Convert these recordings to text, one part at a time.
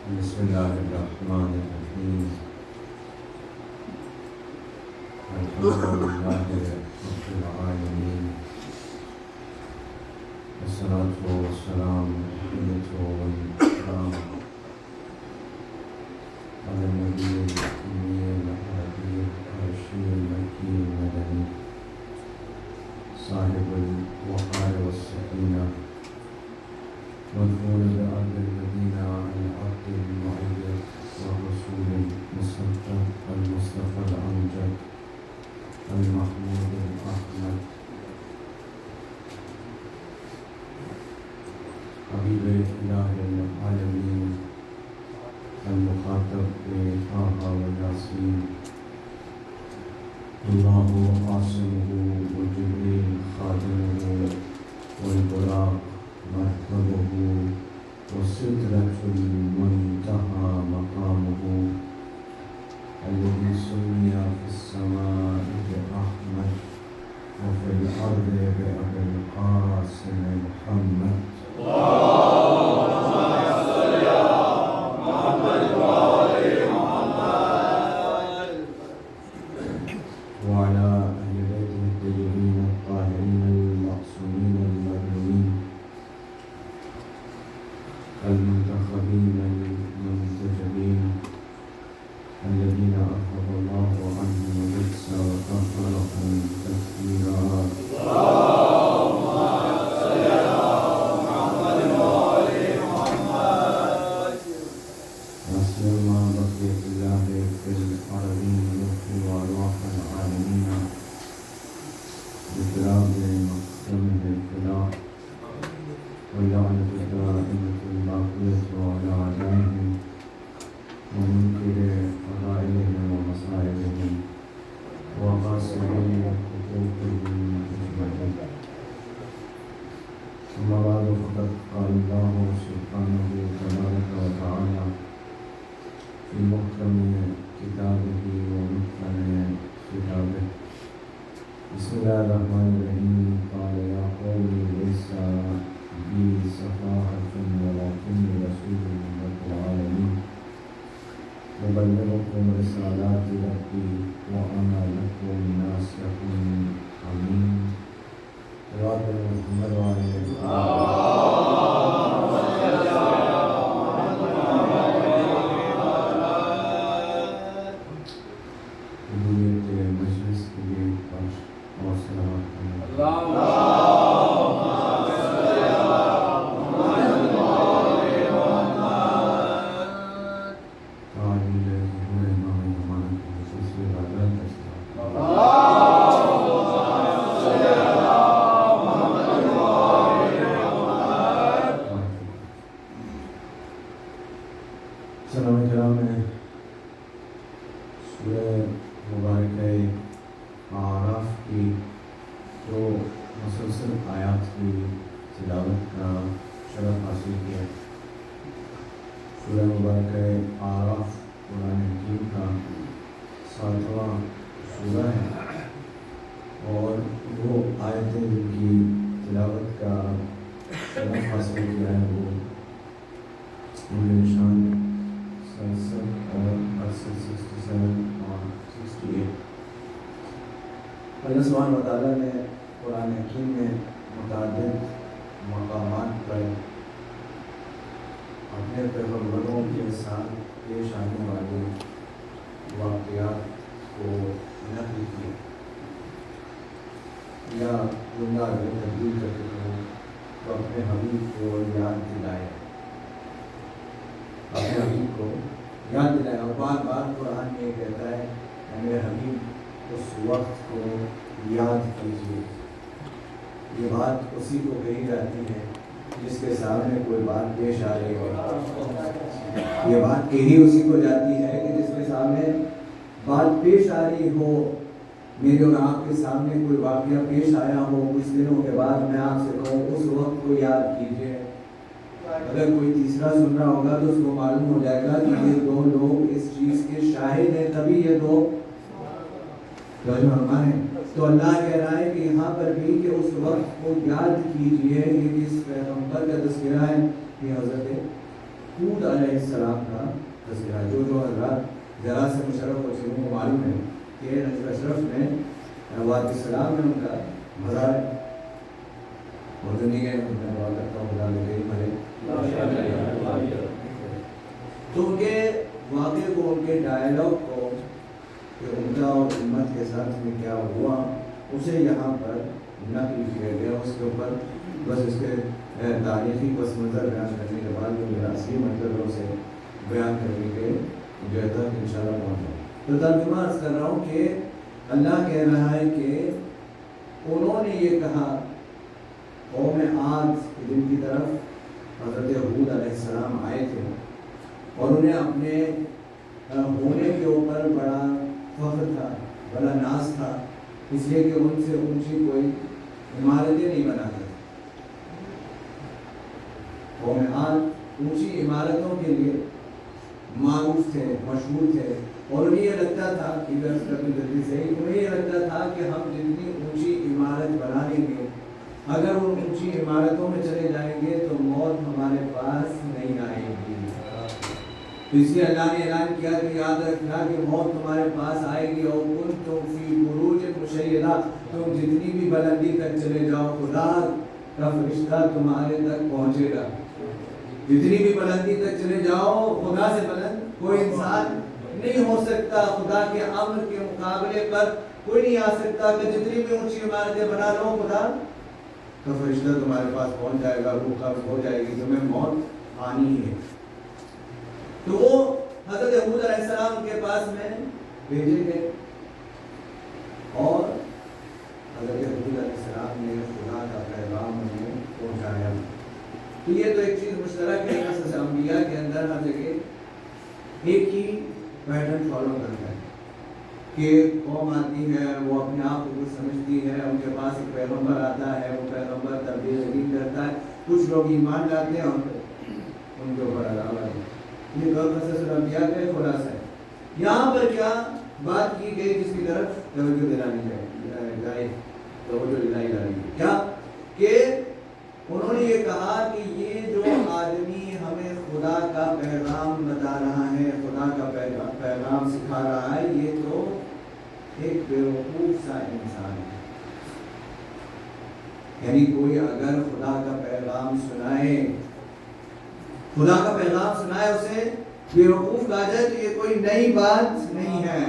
بسم اللہ الرحمن الرحیم الحمدللہ رب العالمین والصلاة والسلام علی النبی الأمی الهادی الرشید المکی المدنی صاحب الوقار والسکینہ مدفون بأرض المدینہ العبد المعید والرسول المصطفى الأمجد المحمود الأحمد حبیب الہ العالمین المخاطب بطه ویاسین اللہ عاصمہ وجبریل خادمہ والبراق مرکبہ وسدرة المنتہى مقامہ الذي سمي في السماء بأحمد وفي الأرض بأبي القاسم محمد وعلى أهل بيته الطيبين الطاهرين المعصومين المظلومين المنتخبين المنتجبين الذين أذهب الله عنهم الرجس وطهرهم تطهيرا ناصر ما بقي في الله في الأرضين يحيي وأرواح العالمين بفراق مقسمه الفلاح واللعنة الدائمة الباقية على أعدائهم ومنكر فضائلهم ومصائبهم وقاسمين حقوقهم أجمعين. ثم بعد فقد قال الله سبحانه تبارك وتعالى في محكم كتابه ومحكم كتابه بسم الله الرحمن الرحيم قال يا قوم ليس بي سفاهة ولكني رسول من رب العالمين مبلغكم رسالات ربي وأنا لكم ناصح أمين. رواه محمد وعلى مجلس کے لیے حوصلہ سلام کرام میں سورہ مبارکہ اعراف کی جو مسلسل آیات کی تلاوت کا شرف حاصل کیا. سورہ مبارکہ اعراف قرآن حکیم کا 7واں سورہ ہے اور وہ آیتیں جن کی تلاوت کا شرف حاصل کیا ہے وہ نشان 67 اور 67 اور 68. اللہ سبحانہ و تعالیٰ نے قرآن حکیم میں متعدد مقامات پر اپنے پیغمبروں کے ساتھ پیش آنے والے واقعات کو نقل کیا یا جملہ اگر تبدیل کرتے ہوں تو اپنے حبیب کو یاد دلائے اور بار بار قرآن میں کہتا ہے کہ میرے حبیب اس وقت کو یاد کیجیے. یہ بات اسی کو کہی جاتی ہے جس کے سامنے کوئی بات پیش آ رہی ہو. یہ بات کہی اسی کو جاتی ہے کہ جس کے سامنے بات پیش آ رہی ہو. میرے اور آپ کے سامنے کوئی واقعہ پیش آیا ہو کچھ دنوں کے بعد میں آپ سے کہوں اس وقت کو یاد کیجیے. اگر کوئی تیسرا سن رہا ہوگا تو اس کو معلوم ہو جائے گا کہ یہ دو لوگ اس چیز کے شاہد ہیں تبھی یہ دو تو اللہ کہہ رہا ہے کہ یہاں پر بھی کہ اس وقت کو یاد کیجئے. یہ کس پیغمبر کا تذکرہ ہے؟ یہ حضرت ہود علیہ السلام کا تذکرہ، جو حضرات ذرا سے مشرف اور چیزوں کو معلوم ہے کہ نجف اشرف میں وادی السلام میں ان کا مزار ہے، اور جو نہیں گئے ان میں دعا کرتا ہوں خدا میرے بھلے. تو ان کے واقعے کو، ان کے ڈائلاگ کو کہ ان کا اور امت کے ساتھ میں کیا ہوا، اسے یہاں پر نقل کیا گیا. اس کے اوپر بس اس کے تاریخی پس منظر بیان کرنے کے بعد جو میرا اصلی مطلب ہے اسے بیان کرنے کے جو ہے تک انشاءاللہ پہنچا. تو ترجمہ عرض کر رہا ہوں کہ اللہ کہہ رہا ہے کہ انہوں نے یہ کہا قوم عاد جن کی طرف حضرت ہود علیہ السلام آئے تھے، اور انہیں اپنے ہونے کے اوپر بڑا فخر تھا، بڑا ناز تھا، اس لیے کہ ان سے اونچی کوئی عمارتیں نہیں بناتے. قوم عاد اونچی عمارتوں کے لیے معروف تھے، مشہور تھے، اور انہیں یہ لگتا تھا کہ جلدی سے انہیں یہ لگتا تھا کہ ہم جتنی اونچی عمارت بنا لیں گے، اگر ان اونچی عمارتوں میں چلے جائیں گے تو موت ہمارے پاس نہیں آئے گی. تو اس لیے اللہ نے اعلان کیا کہ یاد رکھنا کہ موت تمہارے پاس آئے گی. اور کنتم فی بروج مشیدہ، تم جتنی بھی بلندی تک چلے جاؤ خدا کا فرشتہ تمہارے تک پہنچے گا. جتنی بھی بلندی تک چلے جاؤ خدا سے بلند کوئی انسان نہیں ہو سکتا. خدا کے امر کے مقابلے پر کوئی نہیں آ سکتا کہ جتنی بھی اونچی عمارتیں بنا لو خدا کا فرشتہ تمہارے پاس پہنچ جائے گا، روح قبض ہو جائے گی، تمہیں موت آنی ہے. تو وہ حضرت ہود علیہ السلام کے پاس میں بھیجے گئے، اور حضرت ہود علیہ السلام نے خدا کا پیغام انہیں پہنچایا. تو یہ تو ایک چیز مشترک ہے قصص انبیاء کے اندر، ہر جگہ ایک ہی پیٹرن فالو کرتا ہے کہ قوم آتی ہے، وہ اپنے آپ کو کچھ سمجھتی ہے، ان کے پاس ایک پیغمبر آتا ہے، وہ پیغمبر تبلیغ دین کرتا ہے، کچھ لوگ ایمان لاتے ہیں اور ان کے اوپر عذاب آتا ہے. یہ دو قصص الانبیاء کا خلاصہ ہے. یہاں پر کیا بات کی گئی جس کی طرف توجہ دلائی جائے، کیا کہ انہوں نے یہ کہا کہ یہ جو آدمی ہمیں خدا کا پیغام بتا رہا ہے، خدا کا پیغام سکھا رہا ہے، یہ تو ایک بیوقوف سا انسان ہے. یعنی کوئی اگر خدا کا پیغام سنائے، خدا کا پیغام سنائے اسے بیوقوف کہا جائے تو یہ کوئی نئی بات نہیں ہے.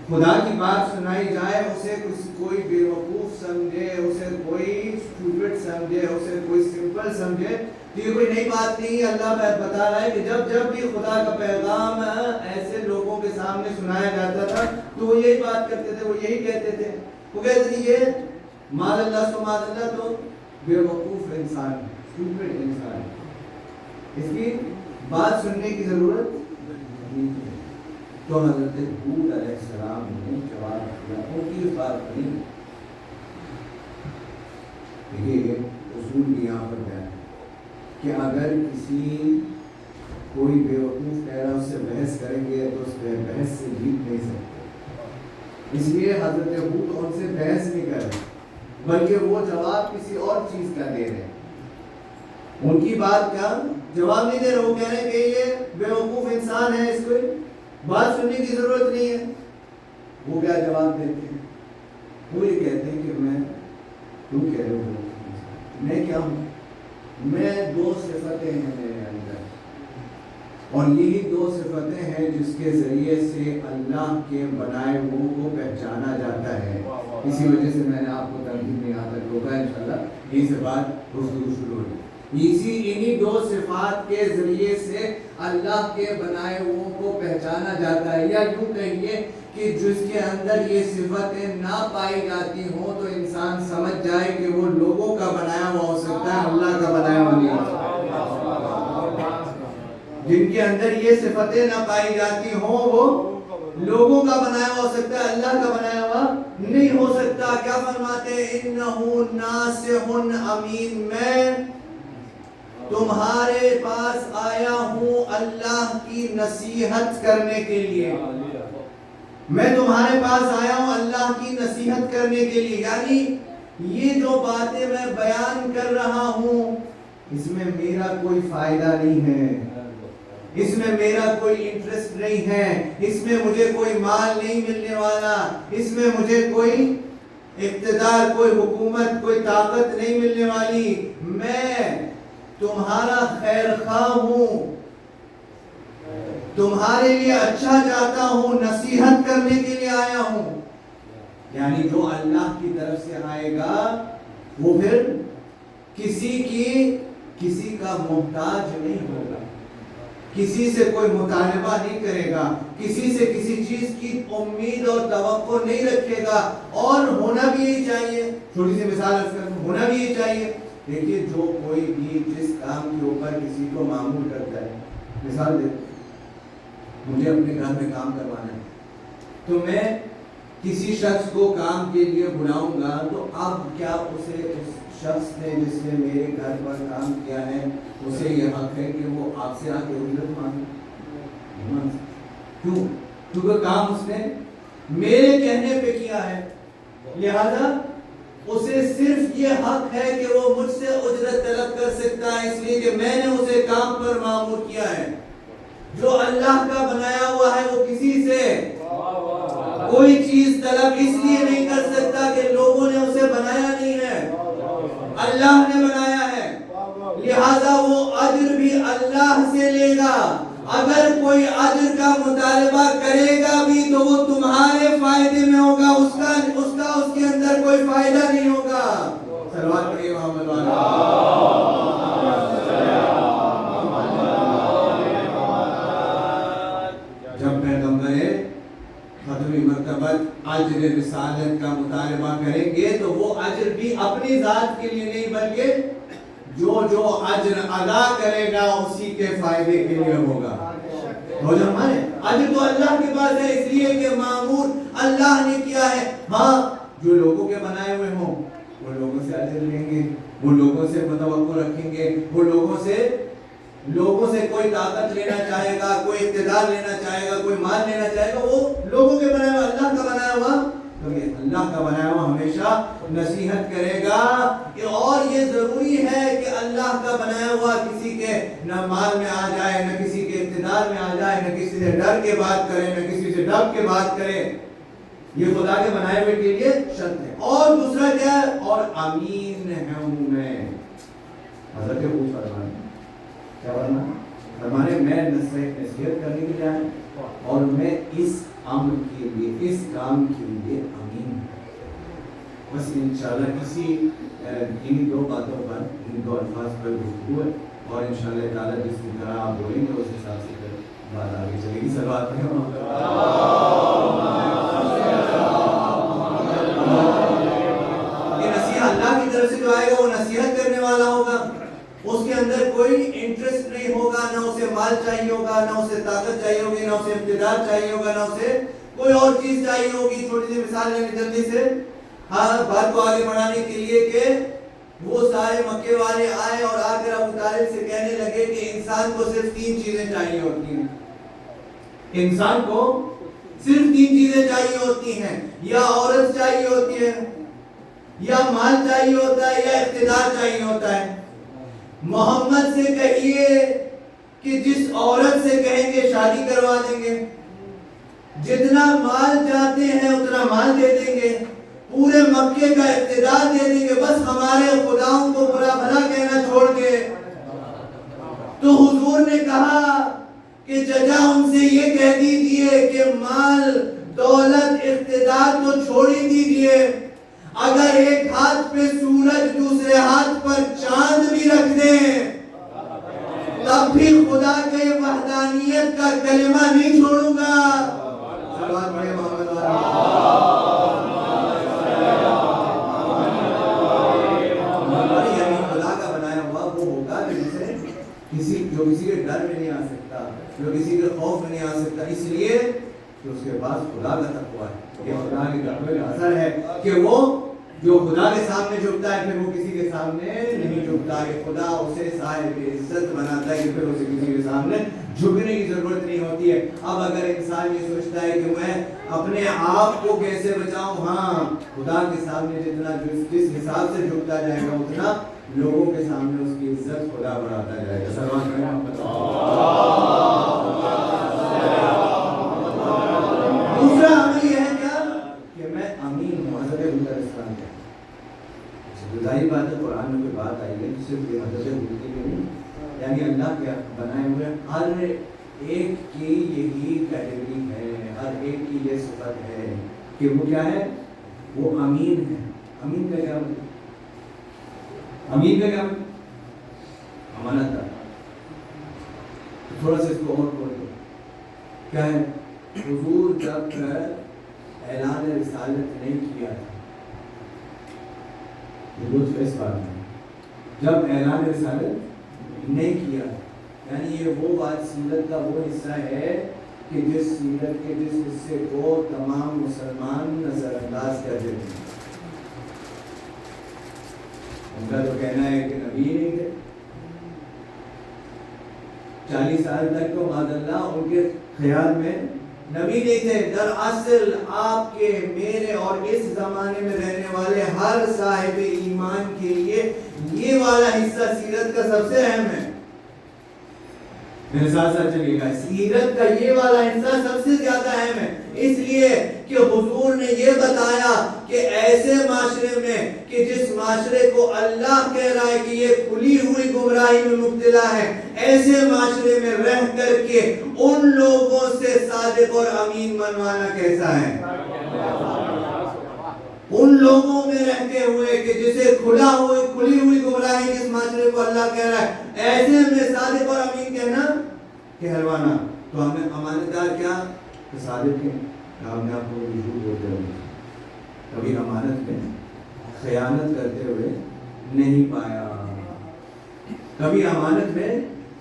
خدا کی بات سنائی جائے اسے کوئی بیوقوف سمجھے، اسے کوئی اسٹوپڈ سمجھے، اسے کوئی سمپل سمجھے تو یہ کوئی نئی بات نہیں. اللہ بتا رہا ہے کہ جب بھی خدا کا پیغام ایسے لوگوں کے سامنے سنایا جاتا تھا تو وہ یہی بات کرتے تھے، وہ یہی کہتے تھے، وہ کہتے تھے یہ مال اللہ سو مال اللہ تو بیوقوف انسان ہے، اسٹوپڈ انسان ہے، اس کی بات سننے کی ضرورت نہیں ہے. تو حضرت ہود علیہ السلام نے جواب دیا، ان کی بات نہیں. دیکھیے اصول بھی یہاں پر بیان ہے کہ اگر کسی کوئی بیوقوف کہہ رہا اس سے بحث کریں گے تو اس پہ بحث سے جیت نہیں سکتے. اس لیے حضرت ہود ان سے بحث نہیں کر رہے بلکہ وہ جواب کسی اور چیز کا دے رہے ہیں. ان کی بات کا جواب نہیں دے رہے، وہ کہہ رہے ہیں کہ یہ بیوقوف انسان ہے، اس کو بات سننے کی ضرورت نہیں ہے. وہ کیا جواب دیتے ہیں؟ وہ یہ کہتے ہیں کہ میں تم کہہ رہے ہو میں کیا ہوں؟ میں دو صفتیں ہیں میرے اندر، اور یہی دو صفتیں ہیں جس کے ذریعے سے اللہ کے بنائے ہوئے کو پہچانا جاتا ہے. اسی وجہ سے میں نے آپ کو تنظیم میں یہاں تک روکا، انشاءاللہ یہیں سے بات گفتگو شروع ہوگی. انہی دو صفات کے ذریعے سے اللہ کے بنائے ہوئے کو پہچانا جاتا ہے. یا یوں کہیے کہ جس کے اندر یہ صفتیں نہ پائی جاتی ہوں تو انسان سمجھ جائے کہ وہ لوگوں کا بنایا ہوا ہو سکتا ہے، اللہ کا بنایا ہوا نہیں ہو سکتا. جن کے اندر یہ صفتیں نہ پائی جاتی ہوں وہ لوگوں کا بنایا ہوا ہو سکتا ہے، اللہ کا بنایا ہوا نہیں ہو سکتا. کیا فرماتے ہیں؟ انہو ناصح امین، میں تمہارے پاس آیا ہوں اللہ کی نصیحت کرنے کے لیے. میں تمہارے پاس آیا ہوں اللہ کی نصیحت کرنے کے لیے. یعنی یہ جو باتیں میں بیان کر رہا ہوں اس میں میرا کوئی فائدہ نہیں ہے، اس میں میرا کوئی انٹرسٹ نہیں ہے، اس میں مجھے کوئی مال نہیں ملنے والا، اس میں مجھے کوئی اقتدار، کوئی حکومت، کوئی طاقت نہیں ملنے والی، میں تمہارا خیر خواہ ہوں، تمہارے لیے اچھا چاہتا ہوں، نصیحت کرنے کے لیے آیا ہوں۔ یعنی جو اللہ کی طرف سے آئے گا وہ پھر کسی کا محتاج نہیں ہوگا، کسی سے کوئی مطالبہ نہیں کرے گا، کسی سے کسی چیز کی امید اور توقع نہیں رکھے گا، اور ہونا بھی یہی چاہیے۔ چھوٹی سی مثال عرض کروں، ہونا بھی یہی چاہیے۔ دیکھیے جو کوئی بھی جس کام کے اوپر کسی کو معمول کرتا ہے، مثال دے، مجھے اپنے گھر میں کام کروانا ہے، تو میں کسی شخص کو کام کے لیے بلاؤں گا، تو اب کیا اس شخص نے جس نے میرے گھر پر کام کیا ہے اسے یہ حق ہے کہ وہ آپ سے آ کے اجرت مانگے؟ کیوں؟ کیونکہ کام اس نے میرے کہنے پہ کیا ہے، لہذا اسے صرف یہ حق ہے کہ وہ مجھ سے اجرت طلب کر سکتا ہے، اس لیے کہ میں نے اسے کام پر مامور کیا ہے۔ جو اللہ کا بنایا ہوا ہے وہ کسی سے کوئی چیز طلب اس لیے نہیں کر سکتا کہ لوگوں نے اسے بنایا نہیں ہے، اللہ نے بنایا ہے، لہذا وہ اجر بھی اللہ سے لے گا۔ اگر کوئی اجر کا مطالبہ کرے گا بھی تو وہ تمہارے فائدے میں ہوگا، اس کے اندر کوئی فائدہ نہیں ہوگا۔ صلوات پڑھیے محمد والا۔ جب پیغمبر ختمی مرتبت اجر رسالت کا مطالبہ کریں گے تو وہ اجر بھی اپنی ذات کے لیے نہیں بلکہ جو اجر ادا کرے گا اسی کے فائدے کے لیے ہوگا۔ اجر تو اللہ کے پاس ہے، اس لیے کہ معمور اللہ نے کیا ہے۔ ہاں جو لوگوں کے بنائے ہوئے ہوں وہ لوگوں سے اجر لیں گے، وہ لوگوں سے توقع رکھیں گے، وہ لوگوں سے کوئی طاقت لینا چاہے گا، کوئی اقتدار لینا چاہے گا، کوئی مال لینا چاہے گا، وہ لوگوں کے بنایا ہوا، اللہ کا بنایا ہوا، کیونکہ اللہ کا بنایا ہوا ہمیشہ نصیحت کرے گا۔ اور یہ ضروری ہے کہ اللہ کا بنایا ہوا کسی کے نہ مال میں آ جائے، نہ کسی کے اقتدار میں آ جائے، نہ کسی سے ڈر کے بات کرے، نہ کسی سے ڈب کے بات کرے، یہ خدا کے بنائے ہوئے کے لیے شرط ہے۔ اور دوسرا کیا ہے؟ اور امین ہوں میں، حضرت ابو فرمانے کیا فرمانے میں نصیحت کرنے کے لیے آیا اور میں اس امر کے لیے، اس کام کے لیے امین ہوں۔ بس انشاءاللہ ان دو باتوں پر، ان دو الفاظ پر گفتگو ہے، اور انشاءاللہ تعالیٰ جس کی طرح آپ بولیں گے اس حساب سے پھر بات آگے چلے گی۔ صلوات پڑھیں۔ یہ نصیحت اللہ کی طرف سے جو آئے گا وہ نصیحت کرنے والا ہوگا، اس کے اندر کوئی انٹرسٹ نہیں ہوگا، نہ اسے مال چاہیے ہوگا، نہ اسے طاقت چاہیے ہوگی، نہ اسے اقتدار چاہیے ہوگا، نہ اسے کوئی اور چیز چاہیے ہوگی۔ چھوٹی سی مثال لیں گے جلدی سے بات کو آگے بڑھانے کے لیے، کہ وہ سارے مکے والے آئے اور آ کر ابو طالب سے کہنے لگے کہ انسان کو صرف 3 چیزیں چاہیے ہوتی ہیں، انسان کو صرف 3 چیزیں چاہیے ہوتی ہیں، یا عورت چاہیے ہوتی ہے، یا مال چاہیے ہوتا ہے، یا اقتدار چاہیے ہوتا ہے۔ محمد سے کہیے کہ جس عورت سے کہیں گے شادی کروا دیں گے، جتنا مال چاہتے ہیں اتنا مال دے دیں گے، پورے مکے کا اقتدار دے دیں گے، بس ہمارے خداؤں کو برا بھلا کہنا چھوڑ کے۔ تو حضور نے کہا کہ چچا ان سے یہ کہہ دیجئے کہ مال دولت اقتدار تو چھوڑ ہی دیجئے، اگر ایک ہاتھ پہ سورج دوسرے ہاتھ پر چاند بھی رکھ دیں تب بھی خدا کے وحدانیت کا کلمہ نہیں چھوڑوں گا۔ خدا کا بنایا ہوا وہ ہوگا جو کسی کے ڈر میں نہیں آ سکتا، جو کسی کے خوف میں نہیں آ سکتا، اس لیے کہ اس کے پاس خدا کا تقویٰ ہے۔ یہ خدا کے تقوی کا اثر ہے کہ وہ جو خدا کے سامنے جھکتا ہے پھر وہ کسی کے سامنے نہیں جھکتا، کہ خدا اسے صاحب عزت بناتا ہے کہ پھر اسے کسی کے سامنے جھکنے کی ضرورت نہیں ہوتی ہے۔ اب اگر انسان یہ سوچتا ہے کہ میں اپنے آپ کو کیسے بچاؤں، ہاں خدا کے سامنے جتنا جس حساب سے جھکتا جائے گا اتنا لوگوں کے سامنے اس کی عزت خدا بڑھاتا جائے گا. سلمان کریں. دوسرا عمل یہ ہے کیا کہ میں امین ہوں. حضرت حود علیہ السلام کیا ظاہری بات ہے قرآن میں کوئی بات آئی ہے صرف یہ حضرت حود کی نہیں, یعنی اللہ کے بنائے ہوئے ہر ایک کی یہی کیٹیگری ہے, ہر ایک کی یہ صفت ہے کہ وہ کیا ہے, وہ امین ہے. امین کا کیا مطلب؟ امین کا کیا مطلب؟ امانت دار. تھوڑا سا اس کو اور کھول دو. کیا ہے؟ حضور جب اعلان رسالت نہیں کیا تھا, اس بات میں جب اعلان رسالت نہیں کیا, یعنی یہ وہ بات سیرت کا وہ حصہ ہے کہ جس سیرت کے جس حصے کو تمام مسلمان نظر انداز کر دیتے ہیں. ان کا تو کہنا ہے کہ نبی نہیں تھے, 40 سال تک تو معاذ اللہ ان کے خیال میں نبی نہیں تھے. دراصل آپ کے میرے اور اس زمانے میں رہنے والے ہر صاحب ایمان کے لیے یہ والا حصہ سیرت کا سب سے اہم ہے. میرے ساتھ ساتھ چلیے گا, سیرت کا یہ والا حصہ سب سے زیادہ اہم ہے, اس لیے کہ حضور نے یہ بتایا کہ ایسے معاشرے میں کہ جس معاشرے کو اللہ کہہ رہا ہے کہ یہ کھلی ہوئی گمراہی میں مبتلا ہے, ایسے معاشرے میں رہ کر کے ان لوگوں سے صادق اور امین منوانا کیسا ہے. ان لوگوں میں رہتے ہوئے کہ جسے کھلی ہوئی گمراہی جس معاشرے کو اللہ کہہ رہا ہے, ایسے میں صادق اور امین کہنا کہلوانا. تو ہمیں امانت دار کیا کہ صادق ہیں, ہم نے آپ کو جھوٹ بولتے ہوئے کبھی امانت میں خیانت کرتے ہوئے نہیں پایا, کبھی امانت میں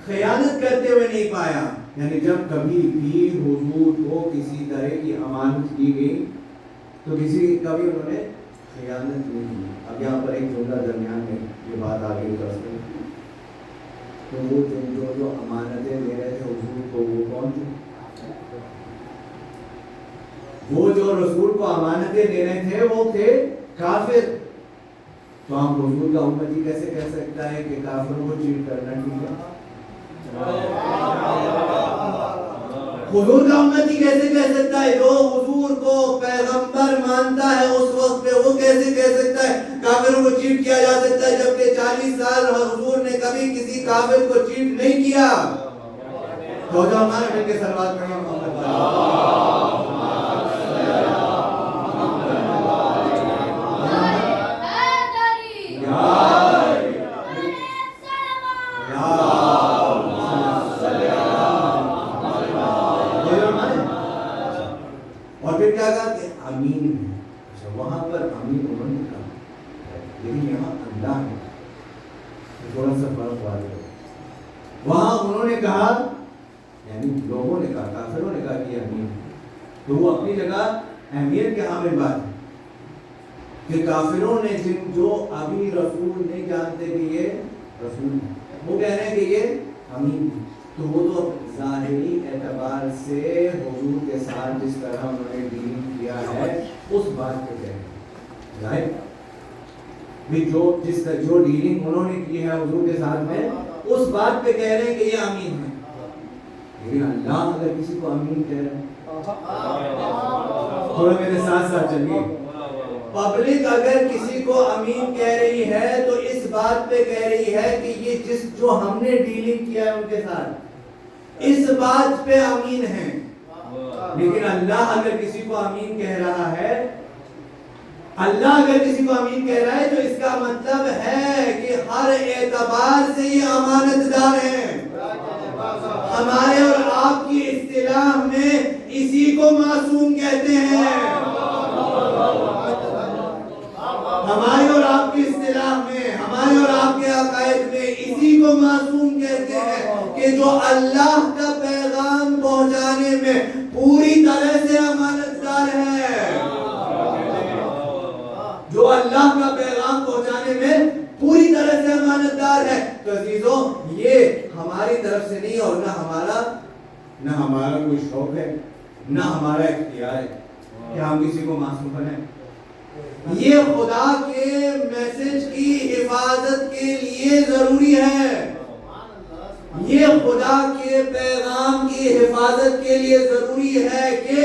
خیانت کرتے ہوئے نہیں پایا. یعنی جب کبھی بھی حضور کو کسی طرح کی امانت دی گئی تو کبھی انہوں نے خیانت نہیں کی. اب یہاں پر ایک جملہ درمیان میں یہ بات آگے کر سکتے ہیں. تو وہ جو امانتیں دے رہے تھے حضور کو, وہ کون تھے؟ وہ جو رسول کو امانتیں دے رہے تھے وہ تھے کافر. تو ہم حضور کا امتی کیسے کہہ سکتا ہے کہ کافروں کو چیٹ کرنا ٹھیک ہے؟ حضور کا امتی کیسے کہہ سکتا ہے؟ جو حضور کو پیغمبر مانتا ہے اس وقت پہ وہ کیسے کہہ سکتا ہے کافروں کو چیٹ کیا جا سکتا ہے, جبکہ 40 سال حضور نے کبھی کسی کافر کو چیٹ نہیں کیا. تو جو ہمارے مل کے سلوات پڑھیں وہاں پر امین انہوں نے کہا, لیکن یہاں اللہ ہے, تھوڑا سا فرق واضح ہے. وہاں انہوں نے کہا, یعنی لوگوں نے کہا, کافروں نے کہا کہ یہ امین ہے, تو وہ اپنی جگہ اہمیت کے حامل بات ہے کہ کافروں نے جو ابھی رسول نہیں جانتے کہ یہ رسول ہے, وہ کہہ رہے ہیں کہ یہ امین ہے. تو وہ تو ظاہری اعتبار سے حضور کے ساتھ جس طرح انہوں نے ڈیلنگ کیا ہے اس بات پہ کہہ رہے ہیں, جو ڈیلنگ انہوں نے کی ہے حضور کے ساتھ میں اس بات پہ کہہ رہے ہیں کہ یہ امین ہے. لیکن اللہ اگر کسی کو امین کہہ رہے ہیں, تھوڑا میرے ساتھ ساتھ چلیے, پبلک اگر کسی کو امین کہہ رہی ہے تو اس بات پہ کہہ رہی ہے کہ یہ جو ہم نے ڈیلنگ کیا ہے ان کے ساتھ اس بات پہ امین ہے. لیکن اللہ اگر کسی کو امین کہہ رہا ہے, اللہ اگر کسی کو امین کہہ رہا ہے تو اس کا مطلب ہے کہ ہر اعتبار سے یہ امانت دار ہیں. ہمارے اور آپ کی اصطلاح میں اسی کو معصوم کہتے ہیں. ہمارے اور آپ کی اصطلاح میں, ہمارے اور آپ کے عقائد میں اسی کو معصوم کہتے ہیں کہ جو اللہ کا پیغام پہنچانے میں پوری طرح سے امانت دار ہے. جو اللہ کا پیغام پہنچانے میں پوری طرح سے امانت دار ہے. تو عزیزوں, یہ ہماری طرف سے نہیں, اور نہ ہمارا کوئی شوق ہے, نہ ہمارا اختیار ہے کہ ہم کسی کو معصوم بنائیں. یہ خدا کے میسج کی حفاظت کے لیے ضروری ہے، یہ خدا کے پیغام کی حفاظت کے لیے ضروری ہے کہ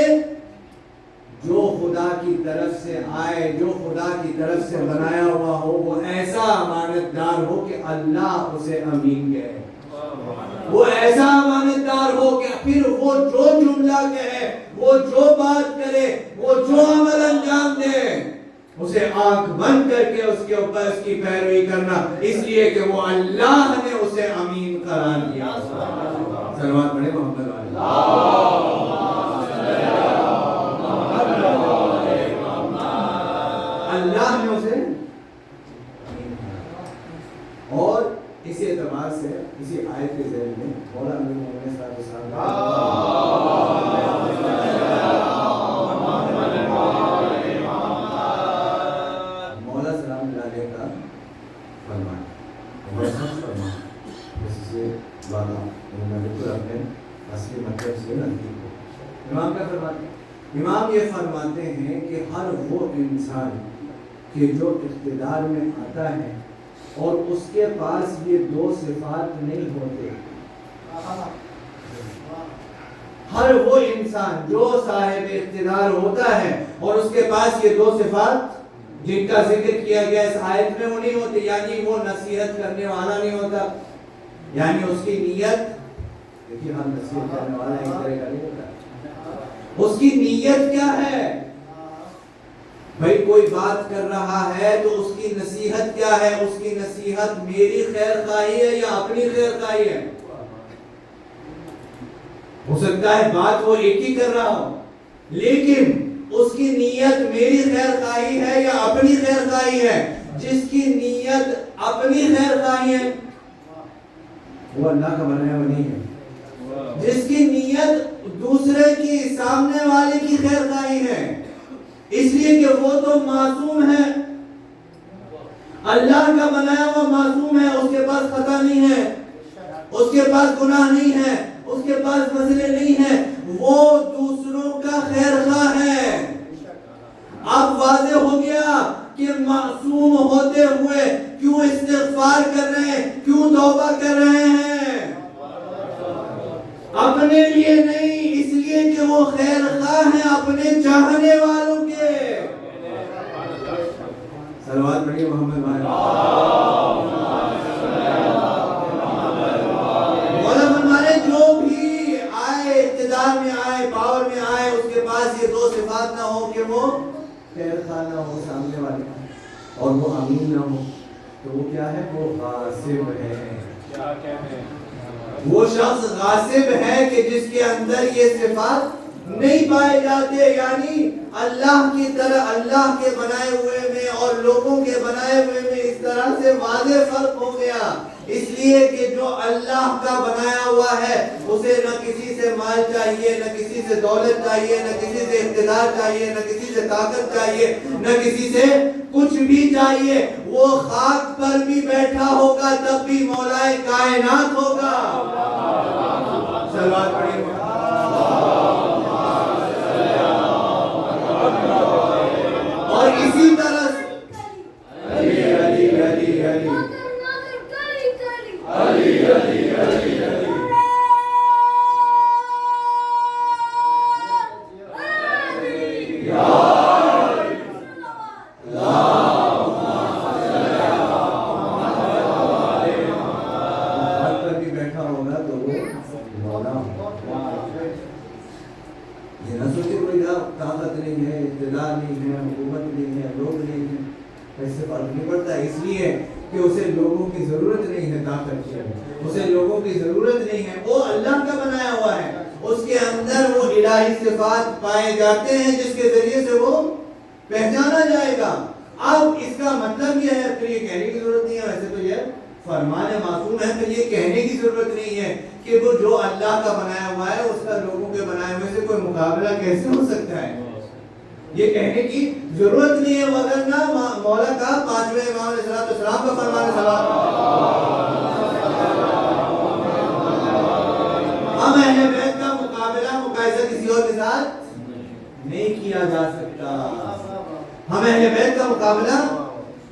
جو خدا کی طرف سے آئے، جو خدا کی طرف سے بنایا ہوا ہو، وہ ایسا امانت دار ہو کہ اللہ اسے امین کہے، وہ ایسا امانت دار ہو کہ پھر وہ جو جملہ کہے، وہ جو بات کرے، وہ جو عمل انجام دے، اسے آنکھ بند کر کے اس کے اوپر اس کی پیروی کرنا، اس لیے کہ وہ اللہ نے اسے امین قرار دیا۔ صلوات پڑھیں محمد علیہ۔ اللہ نے اسے اور اسی اعتبار سے اسی آیت کے ذیل میں مولا امیر المومنین صلی اللہ علیہ وسلم مولا سلام اللہ علیہ کا فرمان جس سے بالا بالکل اپنے اصلی مطلب سے نزدیک ہو۔ امام کیا فرماتے ہیں؟ امام یہ فرماتے ہیں کہ ہر وہ انسان کہ جو اقتدار میں آتا ہے اور اس کے پاس یہ دو صفات نہیں ہوتے، ہر وہ انسان جو صاحب اقتدار ہوتا ہے اور اس کے پاس یہ دو صفات جن کا ذکر کیا گیا اس آیت میں وہ نہیں ہوتے، یعنی وہ نصیحت کرنے والا نہیں ہوتا، یعنی اس کی نیت، دیکھیے ہم نصیحت کرنے والا ایک طرح کا نہیں ہوتا، اس کی نیت کیا ہے؟ بھائی کوئی بات کر رہا ہے تو اس کی نصیحت کیا ہے؟ اس کی نصیحت میری خیر خواہی ہے یا اپنی خیر خواہی ہے؟ ہو سکتا ہے بات وہ ایک ہی کر رہا ہو، لیکن اس کی نیت میری خیر خواہی ہے یا اپنی خیر خواہی ہے؟ جس کی نیت اپنی خیر خواہی ہے وہ اللہ کا بنایا ہوا نہیں ہے، جس کی نیت دوسرے کی، سامنے والے کی خیر خواہی ہے، اس لیے کہ وہ تو معصوم ہے، اللہ کا بنایا ہوا معصوم ہے، اس کے پاس خطا نہیں ہے، اس کے پاس گناہ نہیں ہے، اس کے پاس مسئلے نہیں ہیں، وہ دوسروں کا خیر خواہ ہے۔ اب واضح ہو گیا کہ معصوم ہوتے ہوئے کیوں استغفار کر رہے ہیں، کیوں توبہ کر رہے ہیں؟ اپنے لیے نہیں، اس لیے کہ وہ خیر خواہ ہیں اپنے چاہنے والوں کے۔ صلوات پڑھیے محمد بھائی۔ مولا فرمانے جو بھی آئے، اقتدار میں آئے، پاور میں آئے، اس کے پاس یہ دو صفات نہ ہو کہ وہ خیر خواہ نہ ہو سامنے والے اور وہ امین نہ ہو، تو وہ کیا ہے؟ وہ غاصب ہے۔ وہ شخص غاصب ہے کہ جس کے اندر یہ صفات نہیں پائے جاتے، یعنی اللہ کی طرح، اللہ کے بنائے ہوئے میں اور لوگوں کے بنائے ہوئے میں اس طرح سے واضح فرق ہو گیا، اس لیے کہ جو اللہ کا بنایا ہوا ہے اسے نہ کسی سے مال چاہیے، نہ کسی سے دولت چاہیے، نہ کسی سے اقتدار چاہیے، نہ کسی سے طاقت چاہیے، نہ کسی سے کچھ بھی چاہیے، وہ خاک پر بھی بیٹھا ہوگا تب بھی مولائے کائنات ہوگا۔ صلوات پڑھیے۔ اور اسی طرح علی علی علی علی علی علی علی علی اس لیے کہ اسے لوگوں کی ضرورت نہیں ہے، طاقت کی اسے لوگوں کی ضرورت نہیں ہے، وہ اللہ کا بنایا ہوا ہے، اس کے اندر وہ الہی صفات پائے جاتے ہیں جس کے ذریعے سے وہ پہچانا جائے گا۔ اب اس کا مطلب یہ ہے، پھر یہ کہنے کی ضرورت نہیں ہے، ویسے تو یہ فرمان معصوم ہے، پھر یہ کہنے کی ضرورت نہیں ہے کہ وہ جو اللہ کا بنایا ہوا ہے اس کا لوگوں کے بنائے ہوئے سے کوئی مقابلہ کیسے ہو سکتا ہے، یہ کہنے کی ضرورت نہیں ہے، وگرنہ مولا کا پانچویں امام علیہ السلام کا فرمان سلام، ہم اہل بیت کا مقابلہ مقایسہ کسی اور کے ساتھ نہیں کیا جا سکتا، ہم اہل بیت کا مقابلہ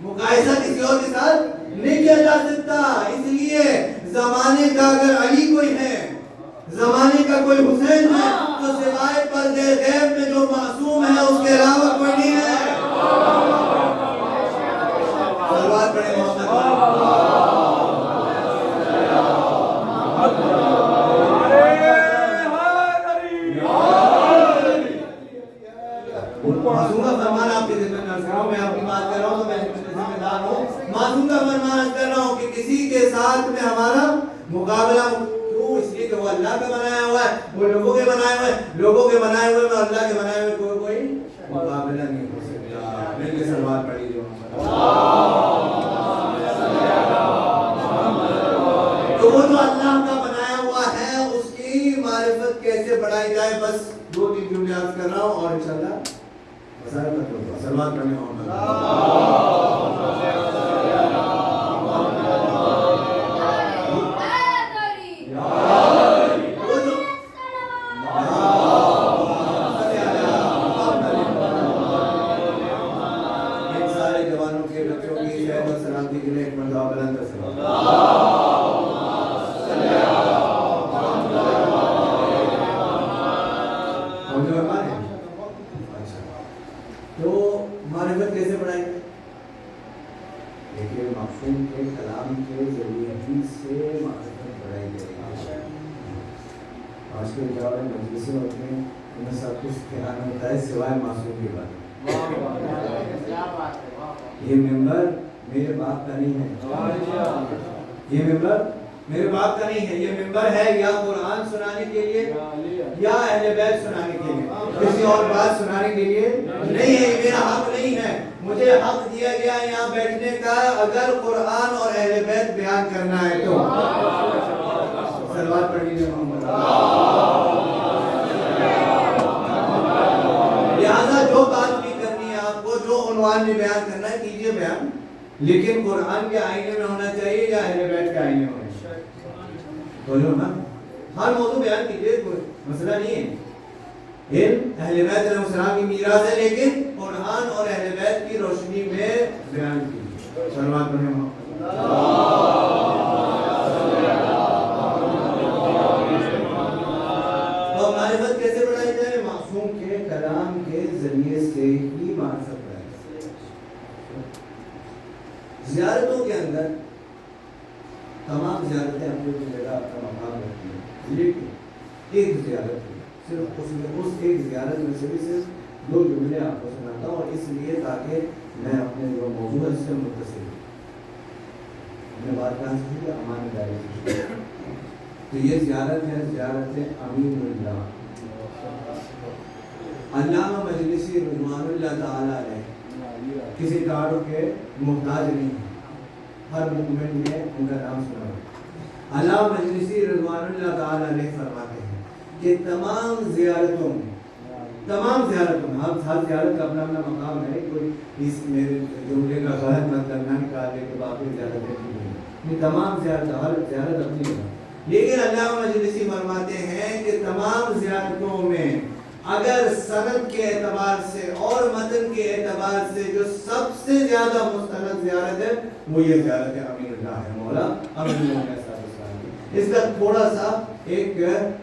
مقایسہ کسی اور کے ساتھ نہیں کیا جا سکتا. اس لیے زمانے کا اگر علی کوئی ہے, زمانے کا کوئی حسین ہے, تو سوائے پردے غیب میں جو معصوم ہے اس کے علاوہ کوئی نہیں ہے. صلوات پڑھیں محمد. معصوم کا فرمان آپ کی خدمت میں عرض کر رہا ہوں. میں آپ کی بات کر رہا ہوں تو میں ذمہ دار ہوں. معصوم کا فرمان عرض کر رہا ہوں کہ کسی کے ساتھ میں ہمارا مقابلہ کیوں؟ اس لیے کہ وہ اللہ کا بنایا ہوا ہے, وہ لوگوں کے بنائے ہوئے, لوگوں کے بنائے ہوئے میں اللہ کے بنائے ہوئے کوئی مقابلہ نہیں ہو سکتا. مل کے سلوات پڑھ لیجیے. تو وہ جو اللہ کا بنایا ہوا ہے اس کی معرفت کیسے بڑھائی جائے, بس 2-3 جملے عرض کر رہا ہوں اور انشاءاللہ سلوات پڑھنے محمد. سارے جوانوں کے بچوں کی شہد اور سلامتی کے لیے ایک مرتبہ بلند تو معرفت کیسے بڑھائیں گے؟ دیکھیے معصوم کے کلام کے ذریعے ہی سے معرفت بڑھائی جائے گی. آج کل کیا ہوئے مجلسیں ہوتے ہیں, انہیں سب کچھ خیال ہوتا ہے سوائے معصوم کی بات. یہ ممبر میرے باپ کا نہیں ہے, یہ ممبر میرے باپ کا نہیں ہے. یہ ممبر ہے یا قرآن سنانے کے لیے یا اہل بیت سنانے کے لیے, کسی اور بات سنانے کے لیے نہیں ہے. میرا حق نہیں ہے, مجھے حق دیا گیا یہاں بیٹھنے کا اگر قرآن اور اہل بیت بیان کرنا ہے تو. سلوات پڑھ لیجیے محمد. لہٰذا جو بات بھی کرنی ہے آپ کو, جو عنوان میں بیان کرنا ہے کیجیے بیان, لیکن قرآن کے آئینے میں ہونا چاہیے یا اہل بیت کے آئینے میں ہونا چاہیے. بولو نا, ہر موضوع بیان کیجیے, کوئی مسئلہ نہیں ہے. علم اہل بیت علیہ السلام کی میراث ہے, لیکن قرآن اور اہل بیت کی روشنی میں بیان کیجیے. سلوات پڑھیں محمد. تو معرفت کیسے بڑھائی جائے؟ معصوم کے کلام کے ذریعے سے ہی معرفت بڑھائی جائے. زیارتوں کے اندر تمام زیارتیں اپنی جگہ اپنا مقام رکھتی ہیں, لیکن ایک زیارت ہے, صرف اس ایک زیارت میں سے بھی صرف 2 جملے آپ کو سناتا ہوں, اور اس لیے تاکہ میں اپنے جو موضوع ہے اس سے متصل ہوں. میں بات کہاں سے کی, امان داری سے. تو یہ زیارت ہے زیارت امین اللہ. علامہ مجلسی رضوان اللہ تعالیٰ علیہ کسی تعارف کے محتاج نہیں ہے, ہر مومن نے ان کا نام سنا ہے. علامہ مجلسی رضوان اللہ تعالیٰ علیہ فرماتے ہیں کہ تمام زیارتوں میں ہر زیارت کا اپنا اپنا مقام ہے. کوئی اس میرے جملے کا غلط مطلب نہ نکالے کہ باقی زیارتیں نہیں, تمام زیارت ہر زیارت اپنی جگہ. لیکن علامہ مجلسی فرماتے ہیں کہ تمام زیارتوں میں اگر سند کے اعتبار سے اور متن کے اعتبار سے جو سب سے زیادہ مستند زیارت ہے وہ یہ زیارت امین اللہ ہے, مولا امین اللہ کی. اس کا تھوڑا سا ایک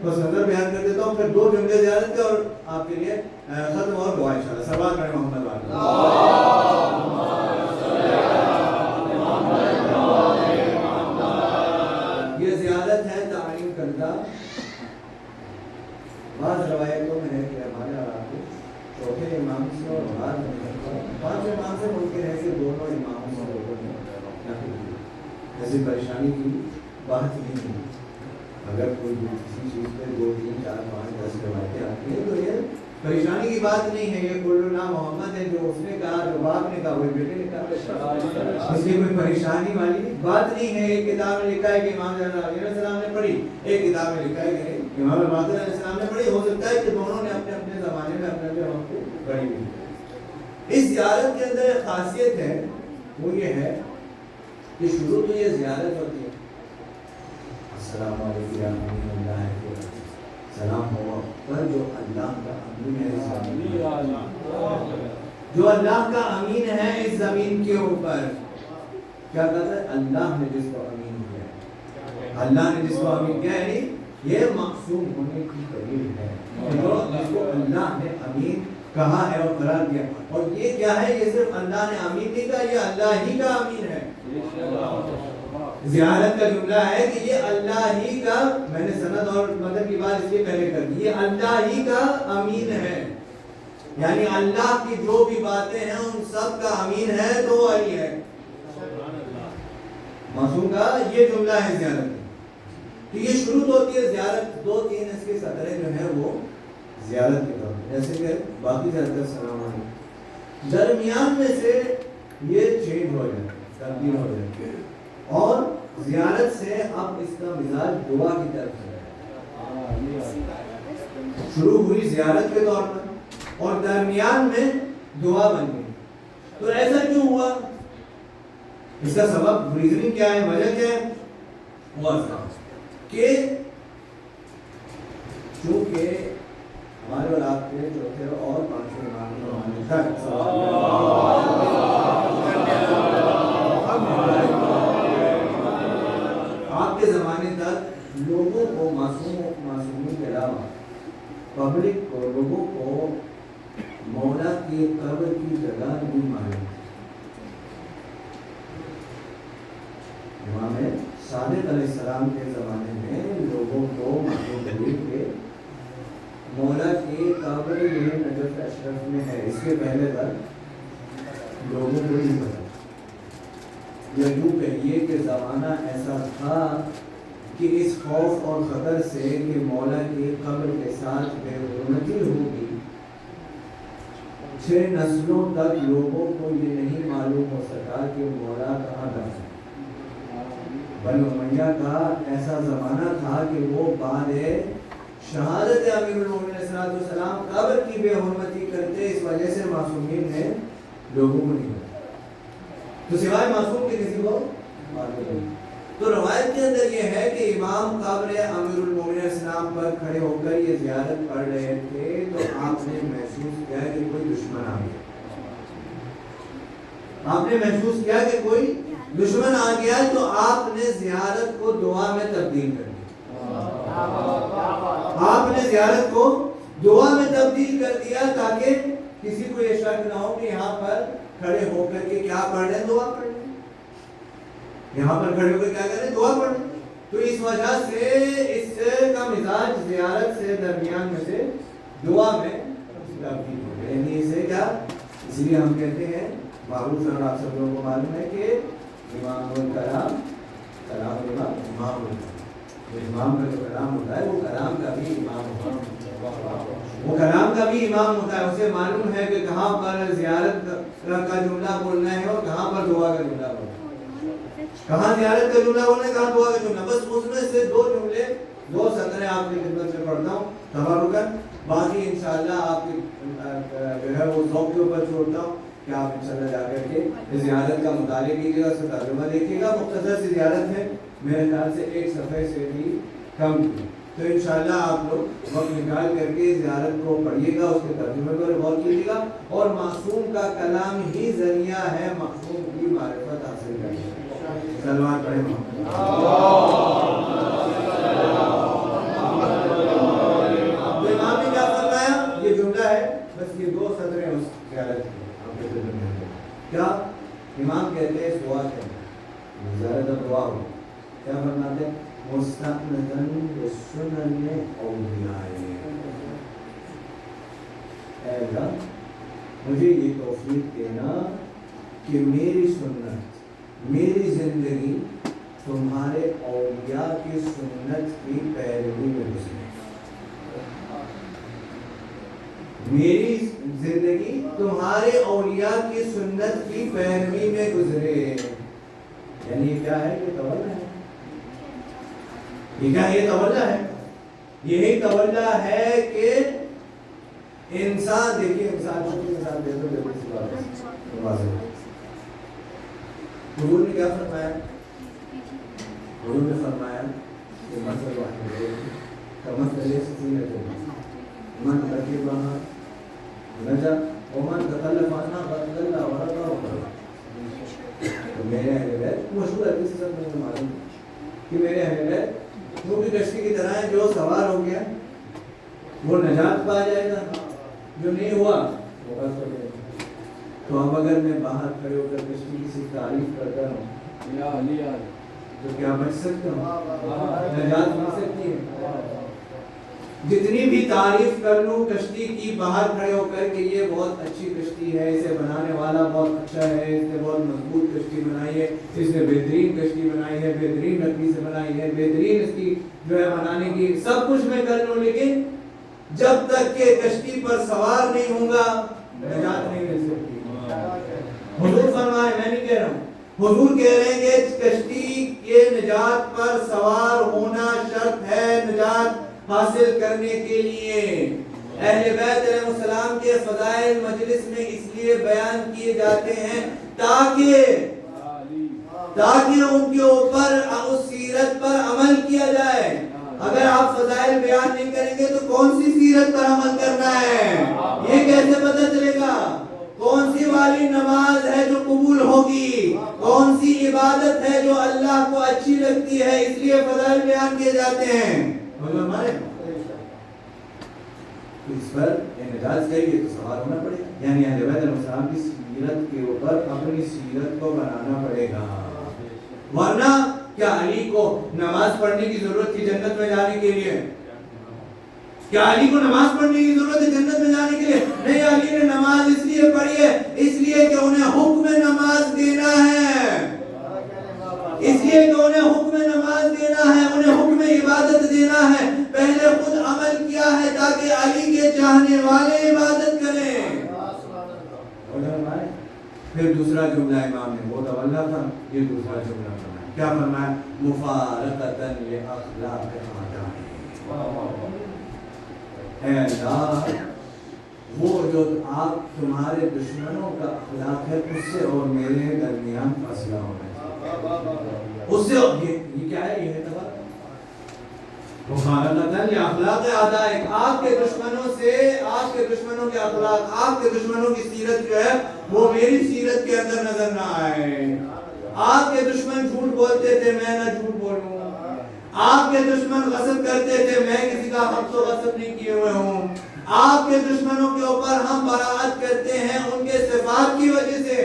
پس منظر بیان کر دیتا ہوں, پھر 2 جملے زیارت کے اور آپ کے لیے ختم اور دعا انشاءاللہ. سلوات پڑھیں محمد وعلیہ. یہ زیارت ہے تعین کردہ. بعض روایتوں میں ہے کہ ہمارے علاقے چوتھے امام سے اور بعض 5 امام سے ممکن ہے کہ دونوں اماموں سے لوگوں نے نقل کی. ایسی پریشانی کی بات نہیں ہے. اگر کوئی کسی چیز پہ 2 3 4 5 10 روایتیں آتی ہیں تو یہ پریشانی کی بات نہیں ہے. یہ کل نام محمد ہے, جو اس نے کہا, جو باپ نے کہا, وہی بیٹے نے کہا. اس لیے کوئی پریشانی والی بات نہیں ہے. ایک کتاب میں لکھا ہے کہ امام علیہ السلام نے پڑھی, ایک کتاب میں لکھا ہے کہ امام باقر علیہ السلام نے پڑھی. ہو سکتا ہے کہ دونوں نے اپنے اپنے زمانے میں اپنے اپنے وقت کو پڑھی ہوئی. اس زیارت کے اندر ایک خاصیت ہے, وہ یہ ہے کہ شروع تو یہ زیارت ہوتی ہے, السلام علیکم یا امین اللہ ہے, سلام ہوا, پر جو اللہ کا امین ہے جو اللہ کا امین ہے اس زمین کے اوپر. کیا کہتا ہے؟ اللہ نے جس کو امین کیا, اللہ نے جس کو امین کیا ہے یہ معصوم ہونے کی دلیل ہے. جس کو اللہ نے امین کہا ہے اور قرار دیا, اور یہ کیا ہے؟ یہ صرف اللہ نے امین نہیں کہا, یہ اللہ ہی کا امین ہے. زیارت کا جملہ ہے کہ یہ اللہ ہی کا, میں نے سند اور مدد کی بات اس لیے پہلے کر دی, یہ اللہ ہی کا امین ہے. یعنی اللہ کی جو بھی باتیں ہیں ان سب کا امین ہے تو وہ علی ہے. معصوم کا یہ جملہ ہے زیارت میں. تو یہ شروع ہوتی ہے زیارت, 2-3 اس کے سطریں جو ہیں وہ زیارت کے طور پر, جیسے کہ باقی زیارت السلام علیکم, درمیان میں سے یہ چینج ہو جائے, تبدیل ہو جائے, اور زیارت سے اب اس کا مزاج دعا کی طرف ہے. شروع ہوئی زیارت کے طور پر اور درمیان میں دعا بن گئی. تو ایسا کیوں ہوا؟ اس کا سبب ریزننگ کیا ہے, وجہ کیا ہے؟ ہوا کہ چونکہ ہمارے اور آپ کے چوتھے اور پانچویں امام تک آپ کے زمانے تک لوگوں کو معصومین کے علاوہ پبلک کو, لوگوں کو مولا کی قبر کی جگہ نہیں معلوم. امام صادق علیہ السلام کے زمانے میں لوگوں کو معلوم ہوئی کہ مولا کی قبر یہ نجف اشرف میں ہے. اس کے پہلے تک لوگوں کو نہیں پتا. یا یوں کہیے کہ زمانہ ایسا تھا کہ اس خوف اور خطر سے کہ مولا کی قبر کے ساتھ بے حرمتی ہوگی, 6 نسلوں تک لوگوں کو یہ نہیں معلوم ہو سکا کہ مولا کہاں دفن ہے. بنو امیہ کا ایسا زمانہ تھا کہ وہ بعد شہادت امیر المومنین علیہ السلام قبر کی بے حرمتی کرتے, اس وجہ سے معصومین نے لوگوں کو نہیں بتایا. تو سوائے معصوم کے کسی کو معلوم نہیں. تو روایت کے اندر یہ ہے کہ امام قبر امیر المومنین علیہ السلام پر کھڑے ہو کر یہ زیارت پڑھ رہے تھے تو آپ نے محسوس کیا کہ کوئی دشمن آ گیا. آپ نے محسوس کیا کہ کوئی دشمن آ گیا, تو آپ نے زیارت کو دعا میں تبدیل کر دیا. آپ نے زیارت کو دعا میں تبدیل کر دیا تاکہ کسی کو یہ شک نہ ہو کہ یہاں پر کھڑے ہو کر کے کیا پڑھ رہے ہیں, دعا پڑھ رہے ہیں. یہاں پر کھڑے ہو کر کیا کر رہے ہیں, دعا پڑھ رہے ہیں. تو اس وجہ سے اس کا مزاج زیارت سے درمیان میں سے دعا میں تبدیل ہو گیا. یعنی اسے کیا, اس لیے ہم کہتے ہیں معروف ہے اور آپ سب لوگوں کو معلوم ہے کہ امام الکلام کلام الامام امام الکلام. امام کا جو کلام ہوتا ہے وہ کلام کا بھی امام ہوتا ہے, وہ کلام کا بھی امام ہوتا ہے. اسے معلوم ہے کہ کہاں پر زیارت کا جملہ بولنا ہے اور کہاں پر دعا کا جملہ بولنا ہے, کہاں زیارت کا جملہ بولنا ہے, کہاں دعا کا جملہ. بس اس میں سے 2 جملے 2 سطریں آپ کی خدمت میں پڑھتا ہوں تبرکاً. باقی انشاءاللہ آپ کی جو ہے وہ ذوق کے اوپر چھوڑتا ہوں کہ آپ انشاءاللہ جا کر کے زیارت کا مطالعہ کیجیے گا, اس کا ترجمہ دیکھیے گا. مختصر سی زیارت ہے, میرے خیال سے 1 صفحے سے بھی کم کی. تو انشاءاللہ آپ لوگ وقت نکال کر کے زیارت کو پڑھیے گا, اس کے ترجمے پر غور کیجیے گا, اور معصوم کا کلام ہی ذریعہ ہے معصوم کی معرفت حاصل کرنے کا. سلوات پڑھیں. تو امام نے کیا فرمایا, یہ جملہ ہے, بس یہ 2 سطریں اس زیارت کی. کیا امام کہتے ہیں, دعا کہتے ہیں, زیارت دعا ہو, کیا فرماتے ہیں, مستندن بسنن اولیاء. اے اللہ مجھے یہ توفیق دینا کہ میری سنت, میری زندگی تمہارے اولیاء کی سنت کی پیروی میں گزرے. میری زندگی تمہارے اولیاء کی سنت کی پیروی میں گزرے. یعنی یہ کیا ہے, یہ توجہ ہے. یہ کیا, یہ توجہ ہے. یہی توجہ ہے کہ انسان, دیکھیے انسان کو انسان دے دو جلدی سے بات ہے. حضور نے کیا فرمایا, حضور نے فرمایا کہ مثل واحد کمثل سفینۃ من رکبها نجا ومن تخلف عنها فقد ضل ورقه. تو میرے اہل بیت مشہور حدیث سے مجھے معلوم کہ میرے اہل بیت وہ بھی کشتی کی طرح ہے، جو سوار ہو گیا وہ نجات پا جائے گا، جو نہیں ہوا وہ بس ہو جائے گا. تو اب اگر میں باہر کھڑے ہو کر کشتی کی صرف تعریف کرتا ہوں تو کیا بچ سکتا ہوں؟ نجات مل سکتی ہے؟ جتنی بھی تعریف کر لوں کشتی کی باہر کھڑے ہو کر کہ یہ بہت اچھی کشتی ہے، اسے بنانے والا بہت اچھا ہے، اس نے بہت مضبوط کشتی بنائی ہے، اس نے بہترین کشتی بنائی ہے، بہترین لکڑی سے بنائی ہے، بہترین اس کی جو ہے بنانے کی سب کچھ میں کر لوں، لیکن جب تک کہ کشتی پر سوار نہیں ہوں گا نجات نہیں مل سکتی. حضور فرمائے، میں نہیں کہہ رہا ہوں، حضور کہہ رہے ہیں کہ کشتی کے نجات پر سوار ہونا شرط ہے نجات حاصل کرنے کے لیے. اہل بیت علیہ السلام کے فضائل مجلس میں اس لیے بیان کیے جاتے ہیں تاکہ ان کے اوپر اس سیرت پر عمل کیا جائے. اگر آپ فضائل بیان نہیں کریں گے تو کون سی سیرت پر عمل کرنا ہے؟ یہ کیسے پتہ چلے گا؟ کون سی والی نماز ہے جو قبول ہوگی؟ کون سی عبادت ہے جو اللہ کو اچھی لگتی ہے؟ اس لیے فضائل بیان کیے جاتے ہیں. اس پر احتجاج کریے تو سوال ہونا پڑے گا، یعنی اہل بیت علیہ السلام کی سیرت کے اوپر اپنی سیرت کو بنانا پڑے گا. ورنہ کیا علی کو نماز پڑھنے کی ضرورت تھی جنت میں جانے کے لیے؟ کیا علی کو نماز پڑھنے کی ضرورت ہے جنت میں جانے کے لیے؟ نہیں، علی نے نماز اس لیے پڑھی ہے اس لیے کہ انہیں حکم نماز دینا ہے، اس لیے کہ انہیں حکم نماز دینا ہے، انہیں حکم عبادت دینا ہے. پہلے خود عمل کیا ہے تاکہ علی کے چاہنے والے عبادت کریں. پھر دوسرا جملہ امام نے وہ تولا تھا، یہ دوسرا جملہ فرمایا. کیا فرمایا؟ مفارقتاً لاخلاق اعدائے. اے اللہ، وہ جو آپ تمہارے دشمنوں کا اخلاق ہے اس سے اور میرے درمیان فاصلہ ہونا چاہیے. اس سے یہ کیا ہے؟ یہ ہے تبارک مفارقتاً لاخلاق اعدائے. آپ کے دشمنوں سے، آپ کے دشمنوں کے اخلاق، آپ کے دشمنوں کی سیرت جو ہے وہ میری سیرت کے اندر نظر نہ آئے. آپ کے دشمن جھوٹ بولتے تھے، میں نہ جھوٹ بولوں. آپ کے دشمن غصب کرتے تھے، میں کسی کا حق تو غصب نہیں کیے ہوئے ہوں. آپ کے دشمنوں کے اوپر ہم براءت کرتے ہیں ان کے صفات کی وجہ سے.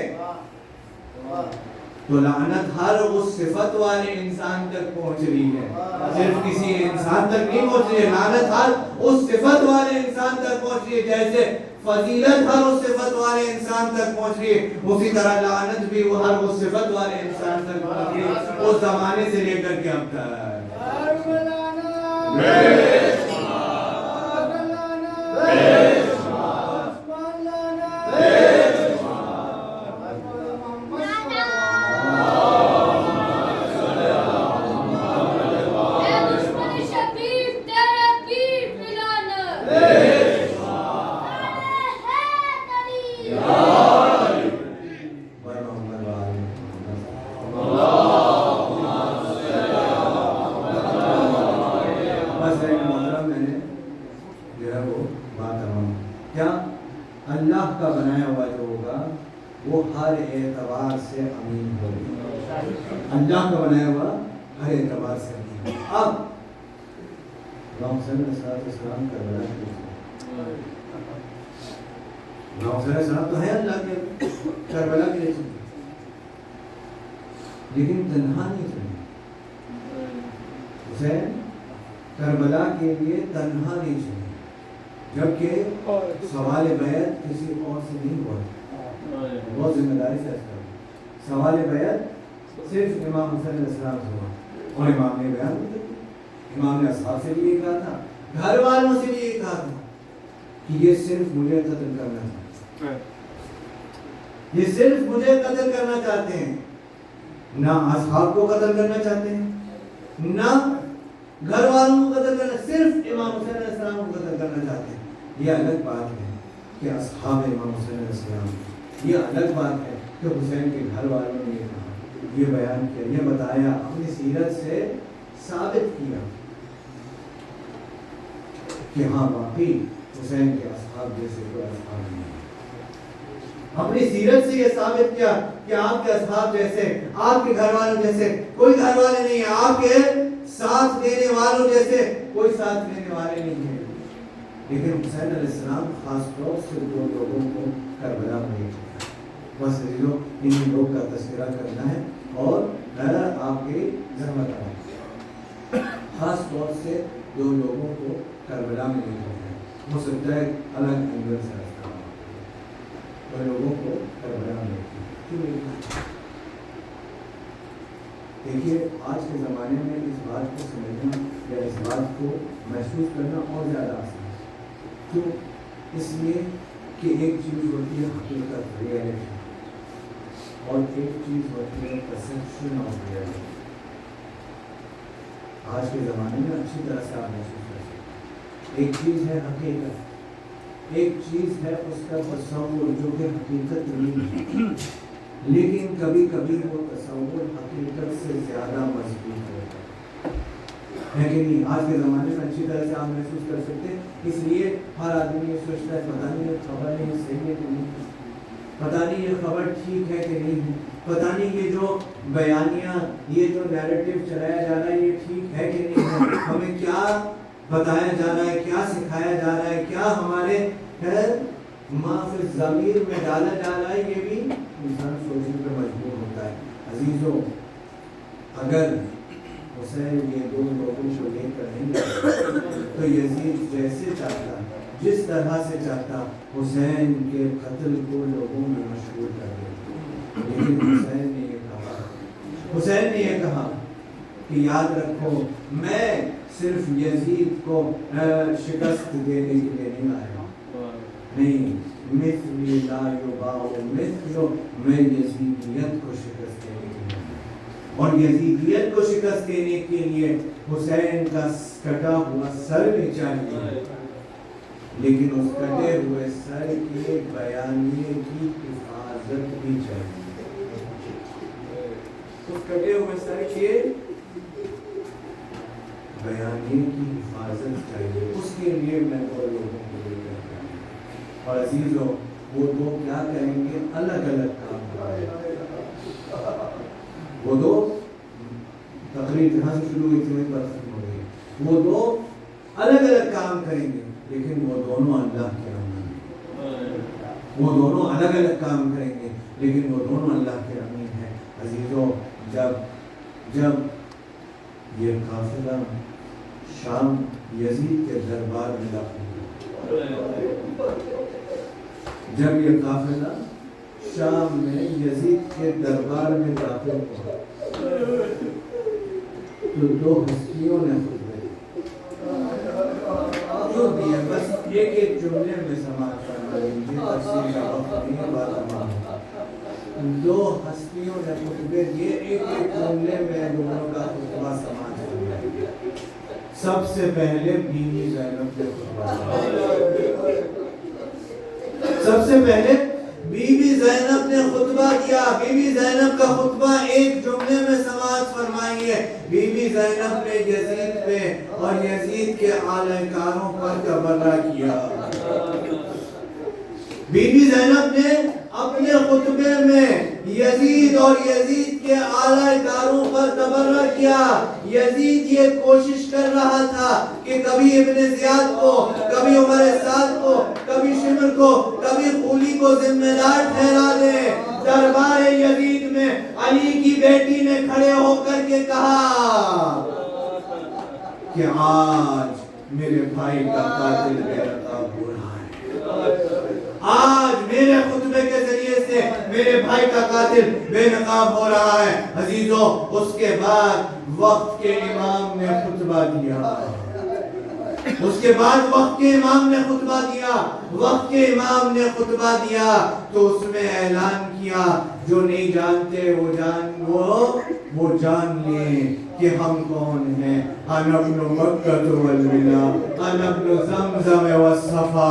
تو لعنت ہر اس صفت والے انسان تک پہنچ رہی ہے، صرف کسی انسان تک نہیں پہنچ رہی ہے. لعنت ہر اس صفت والے انسان تک پہنچ رہی ہے، جیسے فضیلت ہر اس صفت والے انسان تک پہنچ رہی ہے، اسی طرح لعنت بھی وہ ہر اس صفت والے انسان تک پہنچ رہی ہے، اس زمانے سے لے کر کے اب تک. اللہ کا بنایا ہوا ہر اعتبار سے. اب امام حسین علیہ السلام کربلا کے امام حسین علیہ السلام تو ہے اللہ کے کربلا کے لیے، لیکن تنہا نہیں چلے. حسین کربلا کے لیے تنہا نہیں چلے، جبکہ سوال بیعت کسی اور سے نہیں ہوا. بہت ذمہ داری سے سوال بیعت صرف امام حسین علیہ السلام سے ہوا، اور امام نے بیان کیا. امام نے اصحاب سے بھی یہ کہا تھا، گھر والوں سے بھی یہ کہا تھا کہ یہ صرف مجھے قتل کرنا چاہتے ہیں، یہ صرف مجھے قتل کرنا چاہتے ہیں، نہ اصحاب کو قتل کرنا چاہتے ہیں، نہ گھر والوں کو قتل کرنا، صرف امام حسین علیہ السلام کو قتل کرنا چاہتے ہیں. یہ الگ بات ہے کہ اصحاب امام حسین علیہ السلام، یہ الگ بات ہے کہ حسین کے گھر والوں نے یہ کہا، یہ بیان کیا، یہ بتایا، اپنی سیرت سے ثابت کیا کہ ہاں واقعی حسین کے اصحاب جیسے کوئی اصحاب نہیں ہے. اپنی سیرت سے یہ ثابت کیا کہ آپ کے اصحاب جیسے، آپ کے گھر والوں جیسے کوئی گھر والے نہیں ہیں، آپ کے ساتھ دینے والوں جیسے کوئی ساتھ دینے والے نہیں ہیں۔ لیکن حسین علیہ السلام خاص طور سے دو لوگوں کو کربلا میں لے گئے۔ بس ان لوگ کا تذکرہ کرنا ہے اور آپ کی زحمت آئے، خاص طور سے دو لوگوں کو کربلا میں لے گئے ہیں۔ ہو سکتا ہے الگ اینگل سے رکھا دو لوگوں کو کربلا میں لے گئے۔ دیکھیے آج کے زمانے میں اس بات کو سمجھنا یا اس بات کو محسوس کرنا اور زیادہ آسان ہے۔ کیوں؟ اس لیے کہ ایک چیز ہوتی ہے حقیقت، ریئلٹی، اور ایک چیز ہوتی ہے پرسیپشن آف ریئلٹی۔ آج کے زمانے میں اچھی طرح سے آپ محسوس کر سکتے ہیں، ایک چیز ہے حقیقت، ایک چیز ہے اس کا تصور جو کہ حقیقت نہیں ہے، لیکن کبھی کبھی وہ تصور حقیقت سے زیادہ مضبوط ہوتا ہے کہ نہیں؟ آج کے زمانے میں اچھی طرح سے آپ محسوس کر سکتے ہیں، اس لیے ہر آدمی یہ سوچتا ہے پتہ نہیں یہ خبر نہیں صحیح ہے کہ نہیں، پتہ نہیں یہ خبر ٹھیک ہے کہ نہیں ہے، پتہ نہیں یہ جو بیانیہ، یہ جو نیریٹو چلایا جا رہا ہے یہ ٹھیک ہے کہ نہیں ہے، ہمیں کیا بتایا جا رہا ہے، کیا سکھایا جا رہا ہے، کیا ہمارے معافی ضمیر میں ڈالا جا رہا ہے، یہ بھی انسان سوچنے پر مجبور ہوتا ہے۔ عزیزوں، اگر حسین یہ دو لوگوں کو لے کر نہیں جاتا تو یزید جیسے چاہتا، جس طرح سے چاہتا، حسین کے قتل کو لوگوں میں مشہور کر دیتا، لیکن حسین نے یہ کہا کہ یاد رکھو میں صرف یزید کو شکست دینے کے لیے نہیں آیا ہوں، نہیں، مثلی لا یباع مثلو، میں یزیدیت کو شکست دینے کے لیے، اور یزیدیت کو شکست دینے کے لیے حسین کا کٹا ہوا سر بھی چاہیے، لیکن اس کٹے ہوئے سر کے بیانیے کی حفاظت بھی چاہیے، اس کٹے ہوئے سر کے بیانیے کی حفاظت چاہیے، اس کے لیے میں دو لوگوں کو لے کر آیا ہوں۔ اور عزیزوں، وہ دو کیا کریں گے؟ الگ الگ کام کریں گے۔ وہ دو تقریر جہاں سے شروع ہوئی تھی وہیں پر ختم ہو گئی، وہ دو الگ الگ کام کریں گے لیکن وہ دونوں اللہ کے امین ہیں، وہ دونوں الگ الگ کام کریں گے لیکن وہ دونوں اللہ کے امین ہیں۔ عزیزوں، جب یہ قافلہ شام یزید کے دربار میں داخل ہوا، جب یہ قافلہ شام میں یزید کے دربار میں داخل ہوا تو دو ہستیوں نے خطبے جو دیے، بس ایک جملے میں سماعت کرنا لیجیے، تفصیل کا وقت نہیں ہے، بات تمام ہوگا۔ دو ہستیوں نے خطبے دیے، ایک جملے میں دونوں کا خطبہ سماعت کرنا لیجیے۔ سب سے پہلے بیوی زینب نے خطبہ دیا، سب سے پہلے بیوی زینب نے خطبہ دیا۔ بیوی زینب کا خطبہ ایک جملے میں سماعت فرمائی ہے۔ بیوی زینب نے یزید پہ اور یزید کے اعلی کاروں پر تبرہ کیا۔ بیوی زینب نے اپنے خطبے میں یزید اور یزید کے اعلی کاروں پر تبرہ کیا۔ یزید یہ کوشش کر رہا تھا کہ کبھی ابن زیاد کو، کبھی عمر سعد کو، کبھی شمر کو، کبھی خولی کو ذمہ دار ٹھہرا دے۔ دربار یزید میں علی کی بیٹی نے کھڑے ہو کر کے کہا کہ آج میرے بھائی کا قاتل بے نقاب ہو رہا ہے، آج میرے خطبے کے ذریعے سے میرے بھائی کا قاتل بے نقاب ہو رہا ہے۔ عزیزوں، اس کے بعد وقت کے امام نے خطبہ دیا، اس کے بعد وقت کے امام نے خطبہ دیا، وقت کے امام نے خطبہ دیا تو اس میں اعلان کیا، جو نہیں جانتے وہ جان لیں کہ ہم کون ہیں۔ انا ابن مکہ والمنا، انا ابن زمزم والصفا،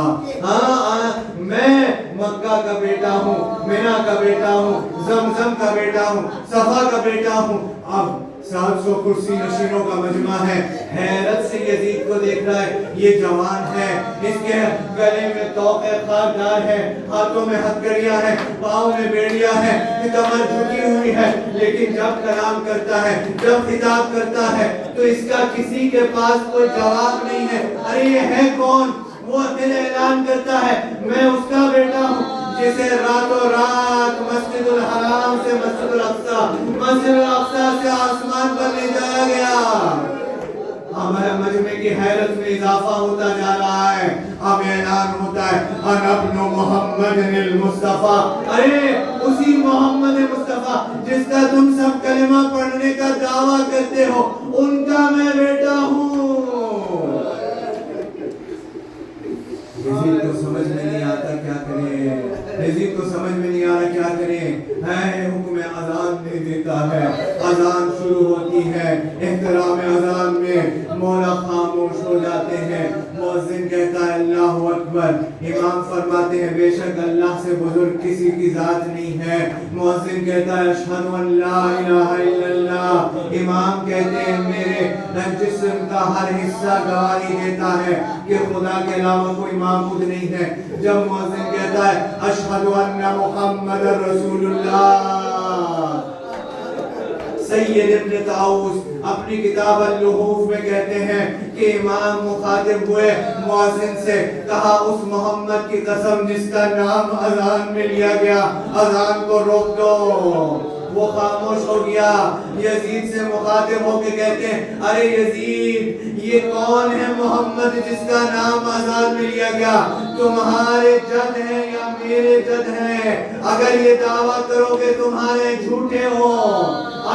میں مکہ کا بیٹا ہوں، منا کا بیٹا ہوں، زمزم کا بیٹا ہوں، صفا کا بیٹا ہوں۔ اب 700 کرسی نشینوں کا مجمع ہے. حیرت سے یزید کو دیکھ رہا ہے. یہ جوان ہے, اس کے گلے میں توق خاکدار ہے, ہاتھوں میں ہتھکڑیاں ہیں, پاؤں میں بیڑیاں ہیں, کمر جھکی ہوئی ہے, لیکن جب کلام کرتا ہے, جب خطاب کرتا ہے تو اس کا کسی کے پاس کوئی جواب نہیں ہے. ارے یہ ہے کون؟ وہ پھر اعلان کرتا ہے میں اس کا بیٹا ہوں جسے راتوں رات مسجد الحرام سے مسجد الاقصی, مسجد الاقصی سے آسمان پر لے جایا گیا. ہمارے مجمع کی حیرت میں اضافہ ہوتا جا رہا ہے. اب اعلان ہوتا ہے انا ابن محمد المصطفیٰ. ارے اسی محمد مصطفیٰ جس کا تم سب کلمہ پڑھنے کا دعویٰ کرتے ہو, ان کا میں بیٹا ہوں. یزید کو سمجھ میں نہیں آتا کیا کرے, یزید کو سمجھ میں نہیں آ رہا کیا کرے. ہے حکم اذان دے دیتا ہے, اذان شروع ہوتی ہے. احترام اذان میں مولا خاموش ہو جاتے ہیں. مؤذن کہتا ہے اللہ اکبر. امام فرماتے ہیں بے شک اللہ سے بزرگ کسی کی ذات نہیں ہے. مؤذن کہتا ہے اشہد ان لا الہ الا اللہ. امام کہتے ہیں میرے جسم کا ہر حصہ گواہی دیتا ہے کہ خدا کے علاوہ کوئی معبود نہیں ہے. جب مؤذن کہتا ہے اشہد ان محمد رسول اللہ. سید ابن طاؤس اپنی کتاب اللحوف میں کہتے ہیں کہ امام مخاطب ہوئے مؤذن سے, کہا اس محمد کی قسم جس کا نام اذان میں لیا گیا, اذان کو روک دو. وہ خاموش ہو گیا. یزید سے مخاطب ہو کے کہتے ہیں ارے یزید یہ کون ہے محمد جس کا نام اذان میں لیا گیا؟ تمہارے جد ہیں یا میرے جد ہیں؟ اگر یہ دعویٰ کرو گے تمہارے جھوٹے ہو,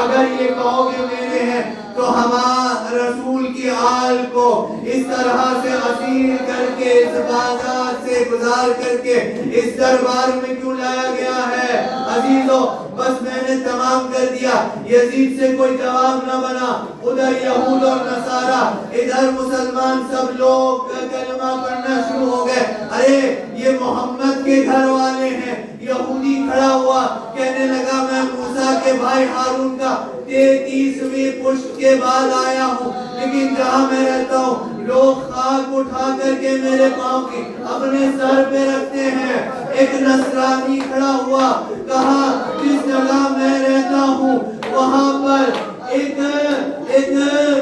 اگر یہ کہو گے میرے ہیں تو ہمارے رسول کی آل کو اس طرح سے اسیر کر کے, اس بازار سے گزار کر کے اس دربار میں کیوں لایا گیا ہے؟ عزیزو بس میں نے تمام کر دیا. یزید سے کوئی جواب نہ بنا. ادھر یہود اور نصارہ, ادھر مسلمان, سب لوگ کلمہ پڑھنا شروع ہو گئے. ارے یہ محمد کے گھر والے ہیں. یہودی کھڑا ہوا کہنے لگا میں موسیٰ کے بھائی ہارون کا 33ویں پشت کے بعد آیا ہوں, لیکن جہاں میں رہتا ہوں لوگ خاک اٹھا کر کے میرے پاؤں کی اپنے سر پہ رکھتے ہیں. ایک نصرانی کھڑا ہوا, کہا جس جگہ میں رہتا ہوں وہاں پر ایک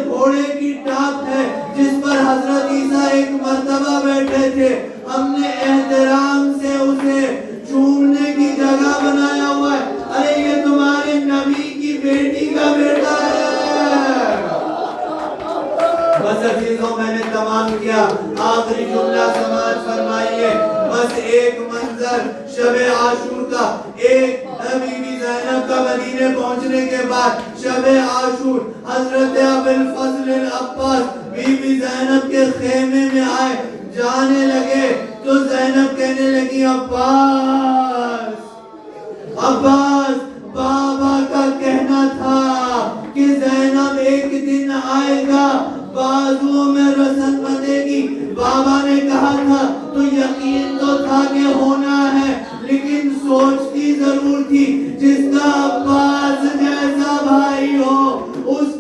گھوڑے کی ٹاپ ہے جس پر حضرت عیسیٰ ایک مرتبہ بیٹھے تھے. ہم نے احترام سے اسے چومنے کی جگہ بنایا ہوا ہے. ارے یہ تمہارے نبی کی بیٹی کا بیٹا ہے. بس عزیزوں میں نے تمام کیا. آخری جملہ سماعت فرمائیے. بس ایک منظر شب عاشور کا, ایک بی بی زینب کا مدینے پہنچنے کے بعد شب عاشور حضرت ابو الفضل العباس بی بی زینب کے خیمے میں آئے. جانے لگے تو زینب کہنے لگی عباس, عباس بابا کا کہنا تھا کہ زینب ایک دن آئے گا بازوؤں میں رسن بندھے گی. بابا نے کہا تھا تو یقین تو تھا کہ ہونا ہے, لیکن سوچتی ضرور تھی جس کا عباس جیسا بھائی ہو اس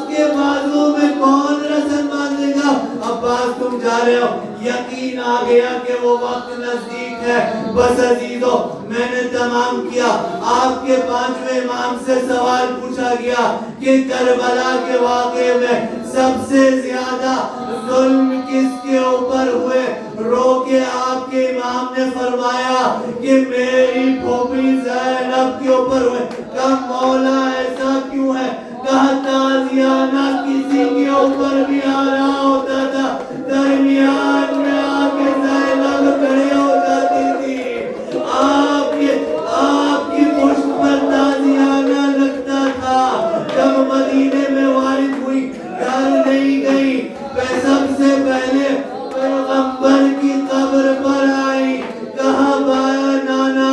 کے بازو میں کون رسن باندھے گا. عباس تم جا رہے ہو, یقین آ گیا کہ وہ وقت نزدیک ہے. بس عزیزو میں نے تمام کیا. آپ کے 5ویں امام سے سوال پوچھا گیا کہ کربلا کے واقعے میں سب سے زیادہ ظلم کس کے اوپر ہوئے؟ رو کے آپ کے امام نے فرمایا کہ میری پھوپھی زینب کے اوپر ہوئے. کہا مولا ایسا کیوں ہے؟ کہا تازیانہ کسی کے اوپر بھی آ رہا ہوتا تھا, درمیان میں آ کے زینب کھڑے ہو جاتی تھی. آپ کی پشت پر تازیانہ لگتا تھا. جب مدینے میں وارد ہوئی گھر نہیں گئی, سب سے پہلے پیغمبر کی قبر پر آئی. کہا بایا نانا,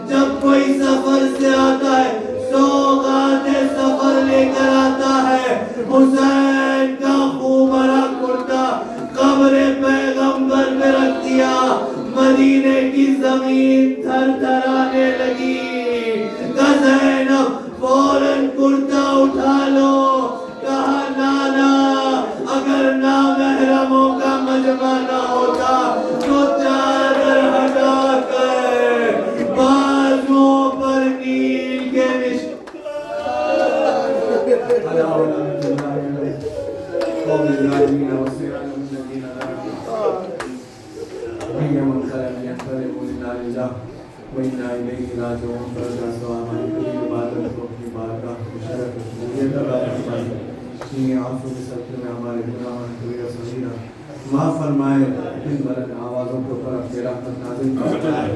جب کوئی سفر سے آتا ہے سوغات سفر لے کر آتا ہے. حسین کا خوب بھرا کرتا قبر پیغمبر میں رکھ دیا. مدینے کی زمین تھر تھرانے لگی. زینب فوراً کرتا اٹھا لو. کہا نانا اگر نامحرموں کا مجمع نہ ہوتا تو چادر ہٹا کر بازوؤں پر نیل کے وَإِنَّا إِلَيْهِ رَاجِعُونَ. فرجا سوال ہماری پوری عبادت کو اپنی بارگاہ مشرف قبولیت عطا فرمائے. اپنی آنسوں کے صدقے میں ہمارے گناہوں کبیرہ صغیرہ معاف فرمائے. ان بلند آوازوں کے اوپر اپنی رحمت نازل فرمائے.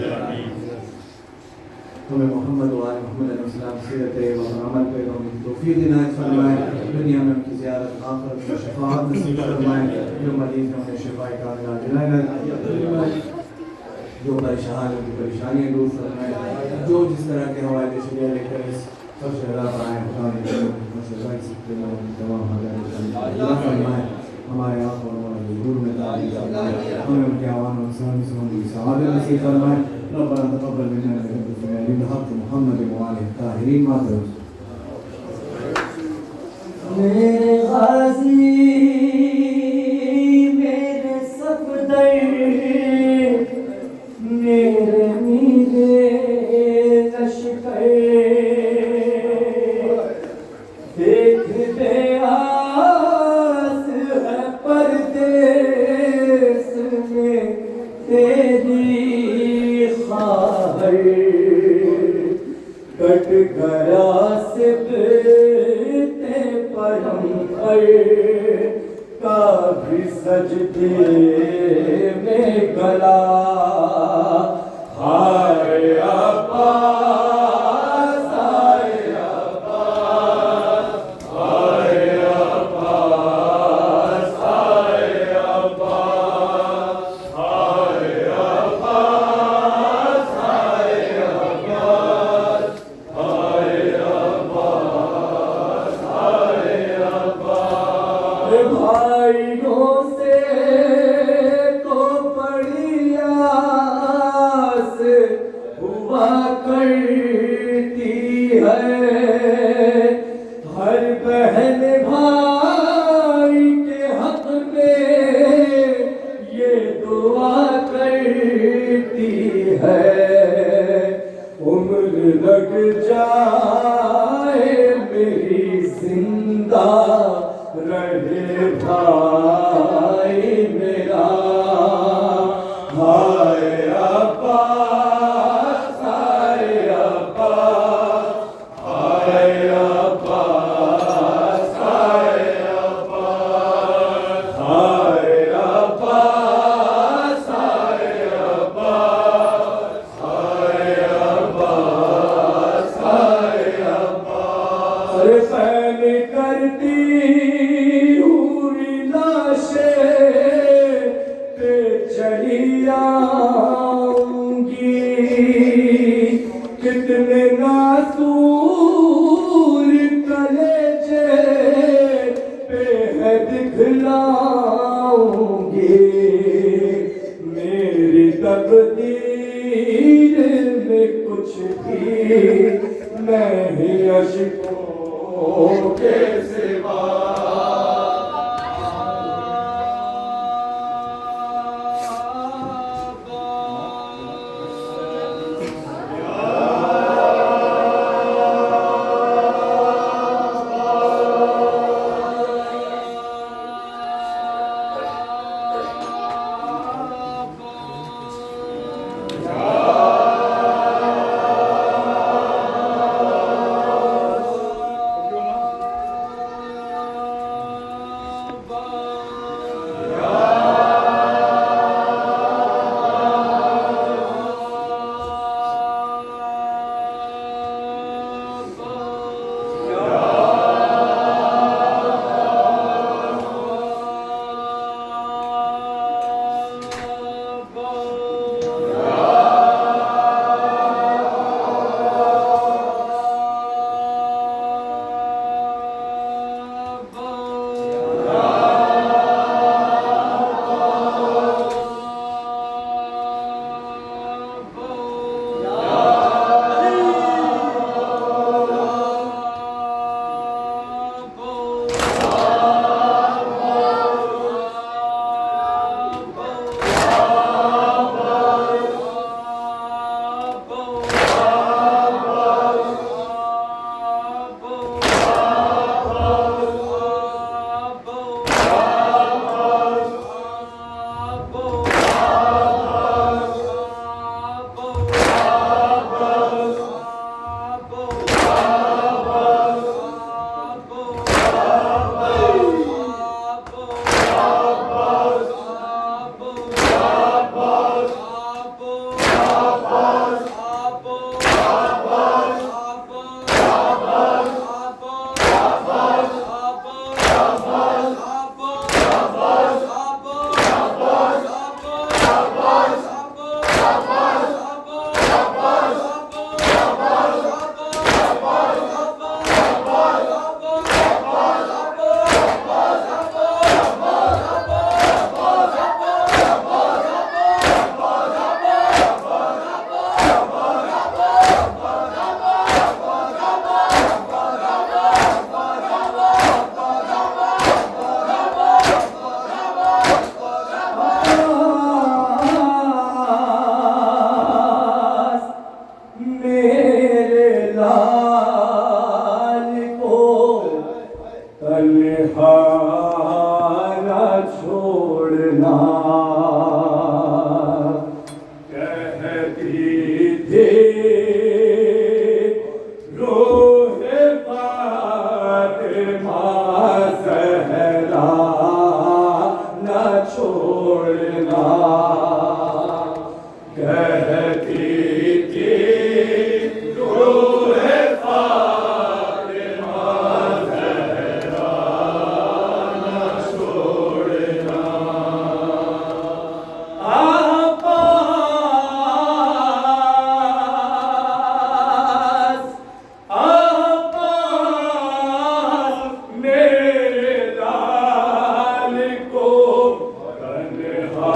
ہمیں محمد و آل محمد علیہ السلام سیرت و عمل پہ ہمیں توفیق عنایت فرمائے. دنیا میں ان کی زیارت، آخرت میں شفاعت نصیب فرمائے. جو مریض ہیں انہیں شفاء کاملہ دلائے، جو پریشان ہیں کی پریشانیاں دور فرمائے. جو جس طرح کے حوالے سے لے کر اس سب سے اللہ پائے تمام اللہ فرمائے. ہمارے آپ اور ہمارے ظہور میں تعلیم فرمائے. ہمیں ان کے عوام و سلام کی سعادت نصیب فرمائے. ربنا تقبل منا انك انت الحق محمد وآله الطاهرين. ما ترى میرے غازی میرے صفدر میرے میرے لشکر دیکھ دے آس ہے پردیس میں تیری خواہر. کٹ گیا سبتے پیغمبر کا بھی سجدے میں گلا. ہائے عباس ہائے عباس ہائے عباس ہائے عباس ہائے عباس ہائے عباس ہائے عباس ہائے عباس. بھائیوں سے تو بڑی آس ہوا کرتی ہے. ہر بہن بھائی کے حق میں یہ دعا کرتی ہے. عمر لگ جائے میری زندہ رہے بھائی میرا. ہائے عباس ہائے عباس ہائے عباس ہائے عباس ہائے عباس ہائے عباس ہائے عباس ہائے عباس. ارے پہلے کرتی چلی آؤں گی. کتنے ناسور کلیجے پہ ہے دکھلاؤں گی. میری تقدیر میں کچھ بھی نہیں اشکوں کے سوا. چھوڑنا کہتی تھی روح فاطمہ زہرا نہ چھوڑنا کہتی تھی روح فاطمہ زہرا نہ چھوڑنا عباس عباس میرے لال کو تنہا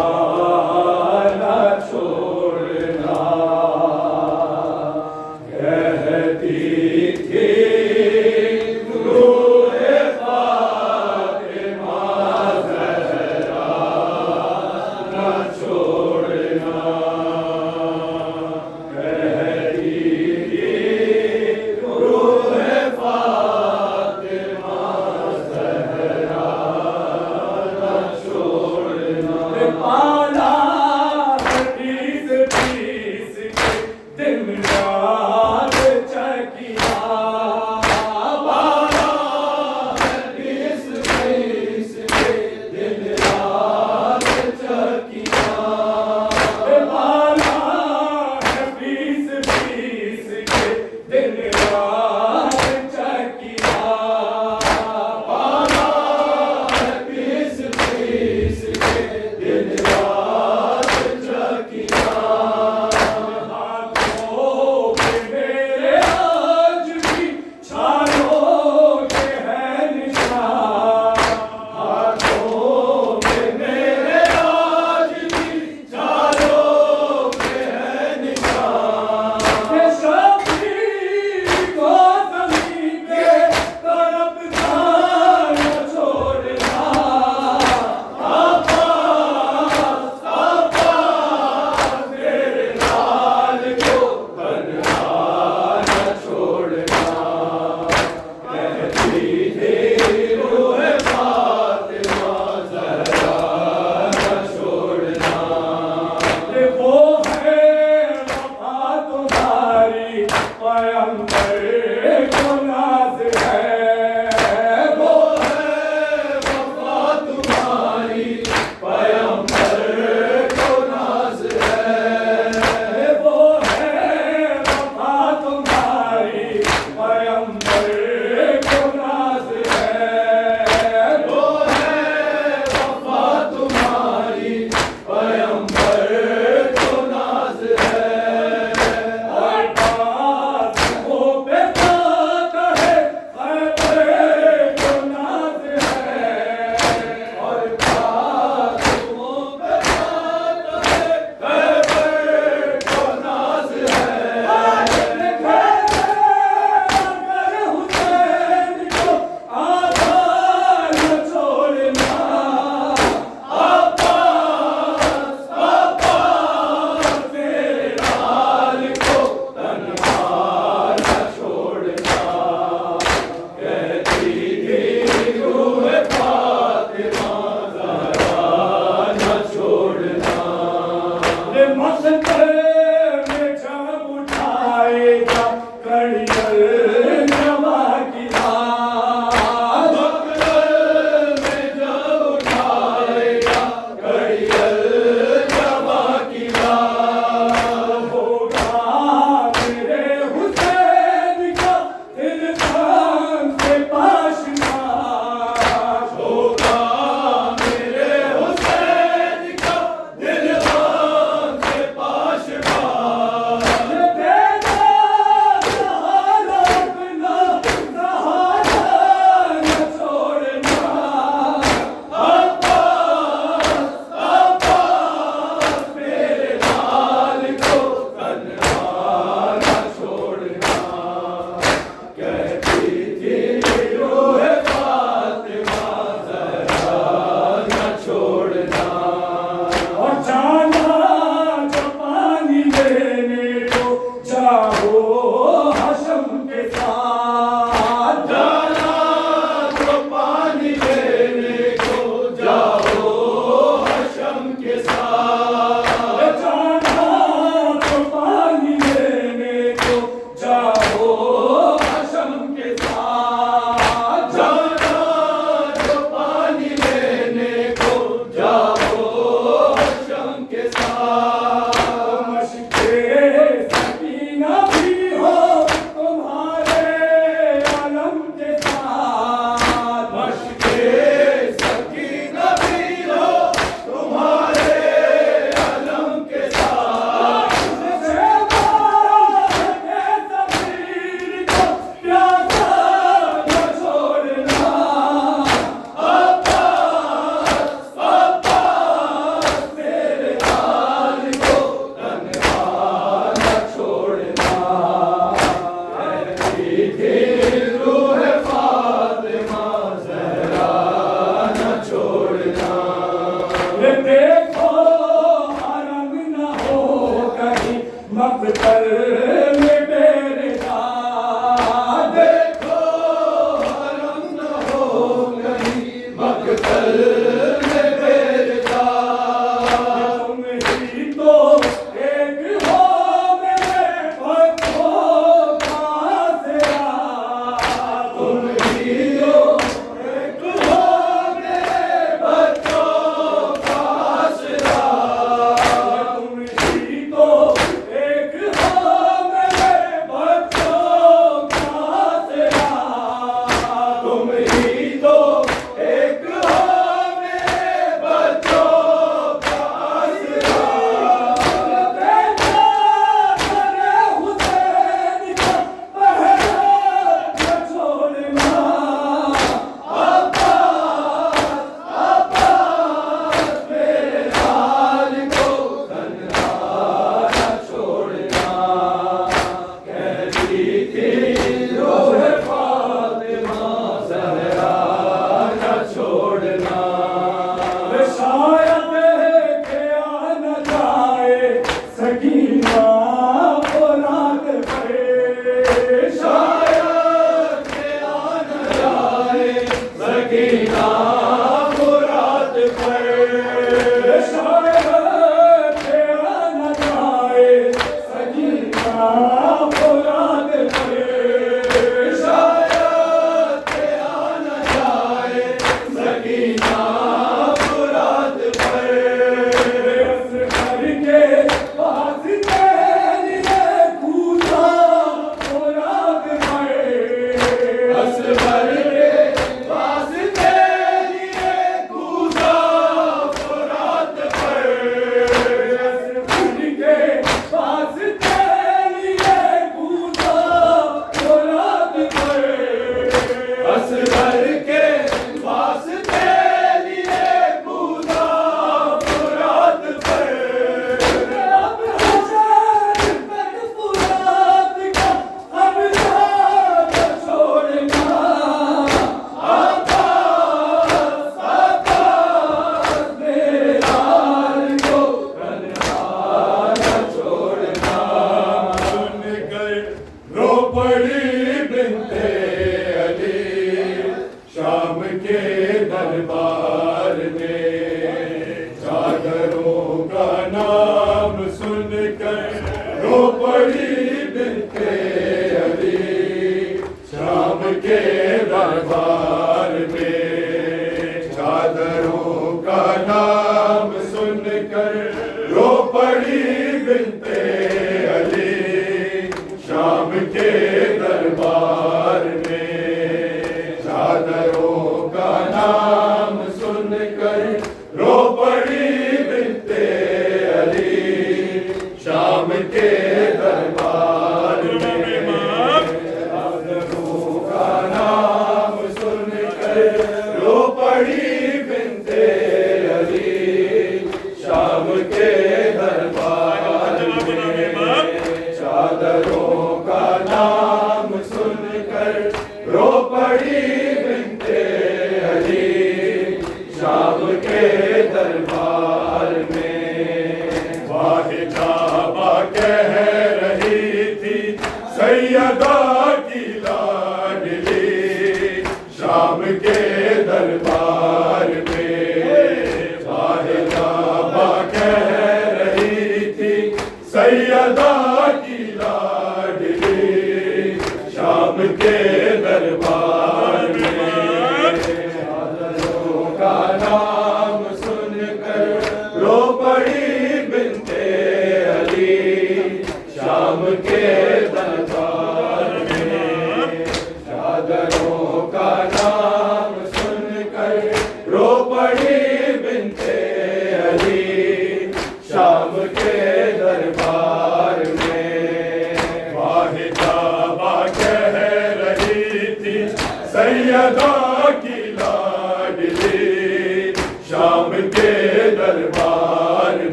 نہ چھوڑنا کہتی تھی روح فاطمہ زہرا نہ چھوڑنا کہتی تھی روح فاطمہ زہرا نہ چھوڑنا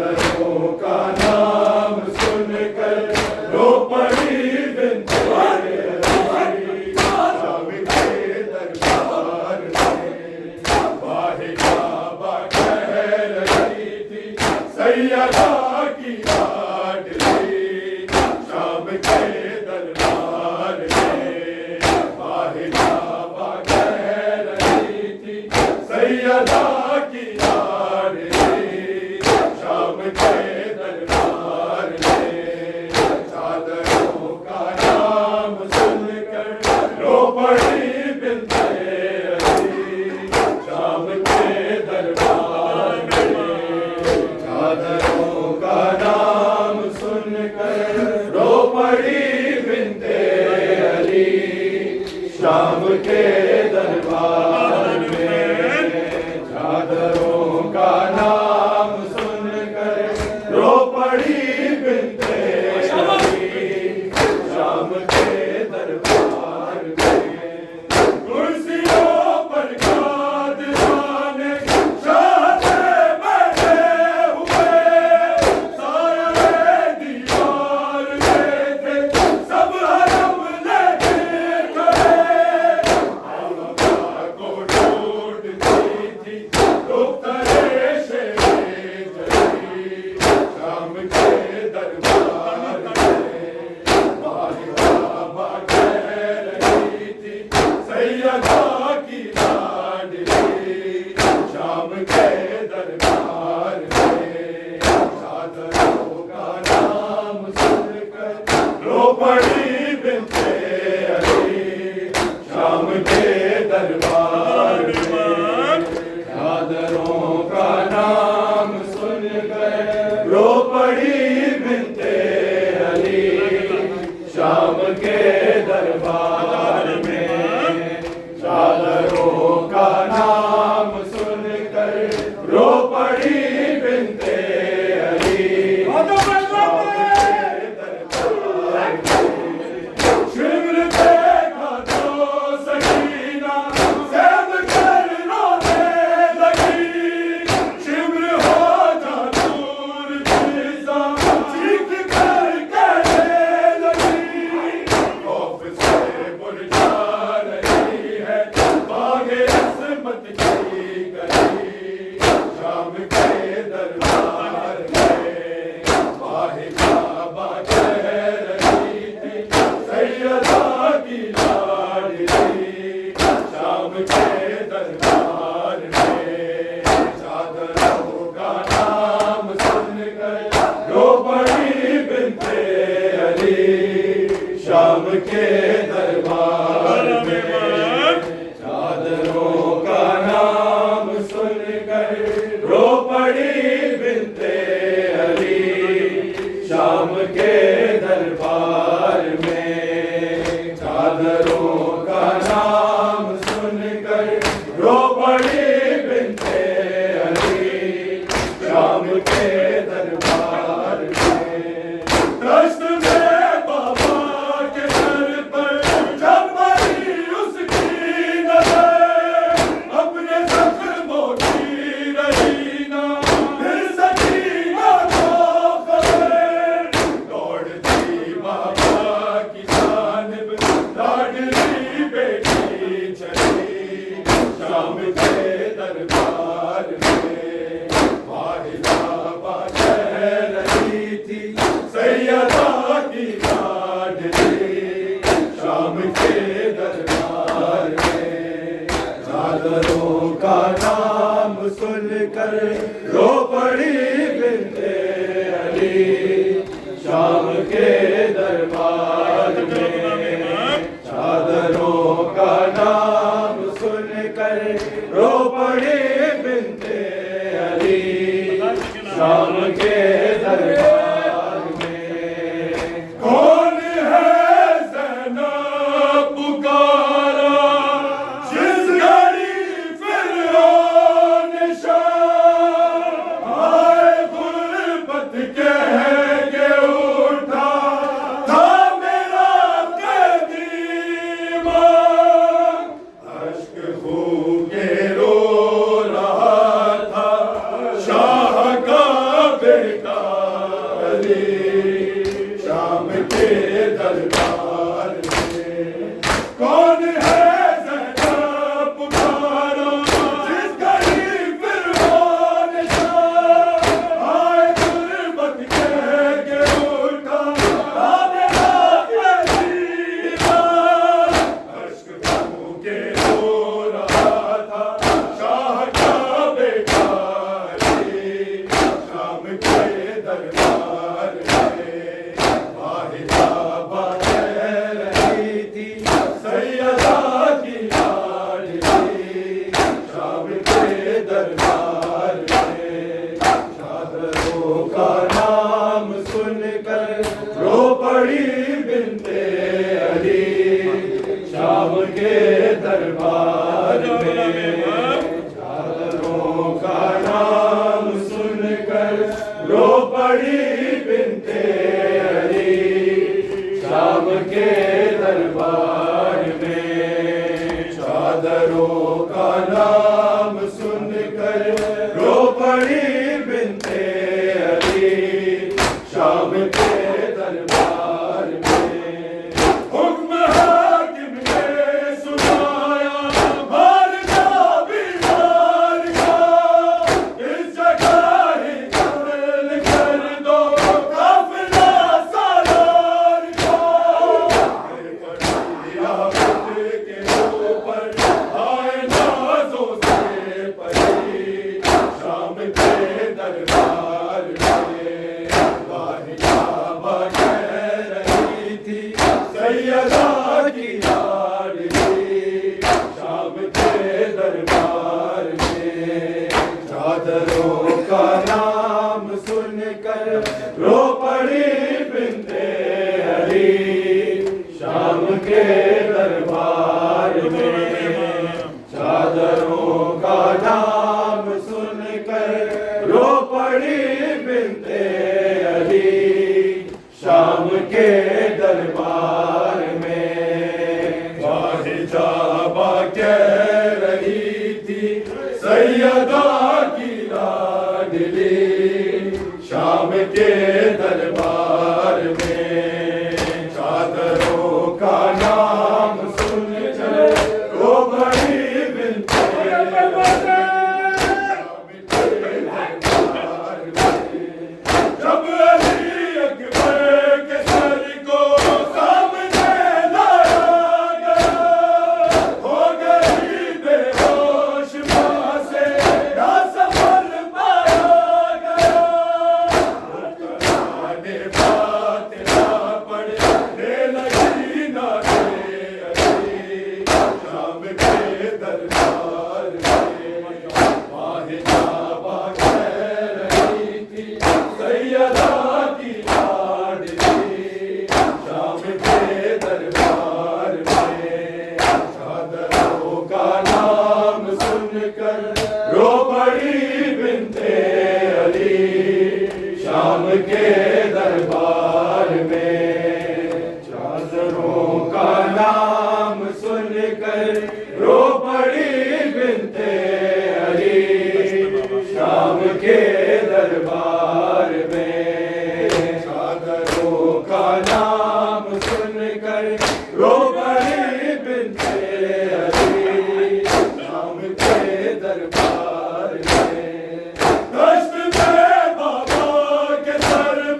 چادروں کا نام سن کر رو پڑی بنت علی، شام کے دربار میں باہ کعبہ کہہ رہی تھی سیدہ کی لاڈلی، شام کے دربار میں باہ کعبہ کہہ رہی تھی سیدہ کی لاڈلی، شام کے دربار میں چادروں کا نام سن کر رو پڑی بنت علی، شام کے دربار میں چادروں کا نام سن کر رو پڑی بنت علی، شام کے دربار میں چادروں کا نام سن کر رو پڑی بنت علی، شام کے دربار میں کرسیوں پر قادران شاہ بیٹھے ہوئے، سارے دیوار میں تھے سب حرم لے کے کھڑے، آقا کو ڈھونڈتی تھی دخترے شیریں جلی، شام کے دربار میں باہ کعبہ کہہ رہی تھی سیدہ کی لاڈلی، شام کے دربار میں چادروں کا نام سن کر رو پڑی بنت علی، شام کے دربار میں چادروں کا نام سن کر رو پڑی بنت علی، شام کے دربار میں چادروں کا نام سن کر رو پڑی بنت علی، شمر دیکھا تو سکینہ سیب کر رونے لگی، شمر ہو جا دور فضا چیخ کر کہنے لگی، خوف سے مرجھا رہی ہے باغ عصمت کی گلی، شام کے دربار میں باہ کعبہ کہہ رہی تھی سیدہ کی لاڈلی، شام کے دربار میں چادروں کا نام سن کر رو پڑی بنت علی، شام کے دربار میں چادروں کا نام سن کر رو پڑی بنت علی، شام کے دربار میں چادروں کا نام سن کر رو پڑی بنت علی، شام کے دربار میں دشت میں بابا کے سر پر جب پڑی اس کی نظر، اپنے زخموں کی رہی نہ پھر سکینہ کو خبر، دوڑتی بابا کی جانب لاڈلی بیٹی چلی، شام کے دربار میں باہ کعبہ کہہ رہی تھی سیدہ کی لاڈلی، شام کے دربار میں چادروں کا نام سن کر رو پڑی بنت علی، شام کے دربار میں چادروں کا نام سن کر رو پڑی بنت علی، شام کے دربار میں کون ہے زینب پکارا جس گھڑی فرعون شاہ، آئے غربت کہہ کے اٹھا تھا میرا قدیمہ، اشک خون کے رو رہا تھا شاہ کا بیٹا بیٹا علی شام کے دربار میں کون ہے زینب پکارا جس گھڑی فرعون شاہ آئے غربت کے اٹھا آمنہ کے دیوار اشک خون کے رو رہا تھا شاہ کا بیٹا علی شام کے دربار میں واحدہ بات کہہ رہی تھی سیدہ کی لاڈلی شام کے دربار میں چادروں کا نام سن کر رو پڑی بنت علی شام کے دربار میں چادروں کا نام سن کر رو پڑی بنت علی شام کے دربار میں چادروں کا نام سن کر رو پڑی بنت علی شام کے دربار میں حکم حاکم نے سنایا مار کا بیمار کا اس جگہ ہی قتل کر دو قافلہ سالار کا پڑی آفت کے اوپر آئے نازوں سے پڑی شام کے دربار میں واحدہ بات کہہ رہی تھی سیدہ کی لاڈلی شام کے دربار میں چادروں کا نام سن کر رو پڑی بنت علی شام کے دربار میں چادروں کا نام سن کر رو پڑی بنت علی شام کے دربار میں واحدہ بات کہہ رہی تھی سیدہ کی لاڈلی شام کے دربار میں چادروں کا نام سن کر رو پڑی بنت علی شام کے دربار میں جب علی اکبر کے سر کو سامنے لایا گیا ہو گئی بے ہوش ماں سے نہ سفر پایا گیا قرآن فاتحہ پڑھنے لگی ناطے علی شام کے دربار میں واحدہ بات کہہ رہی تھی سیدہ کی لاڈلی شام کے دربار میں چادروں کا نام سن کر رو پڑی بنت علی شام کے دربار میں چادروں کا نام سن کر رو پڑی بنت علی شام کے دربار میں چادروں کا نام سن کر رو پڑی بنت علی شام کے دربار میں دشت میں بابا کے سر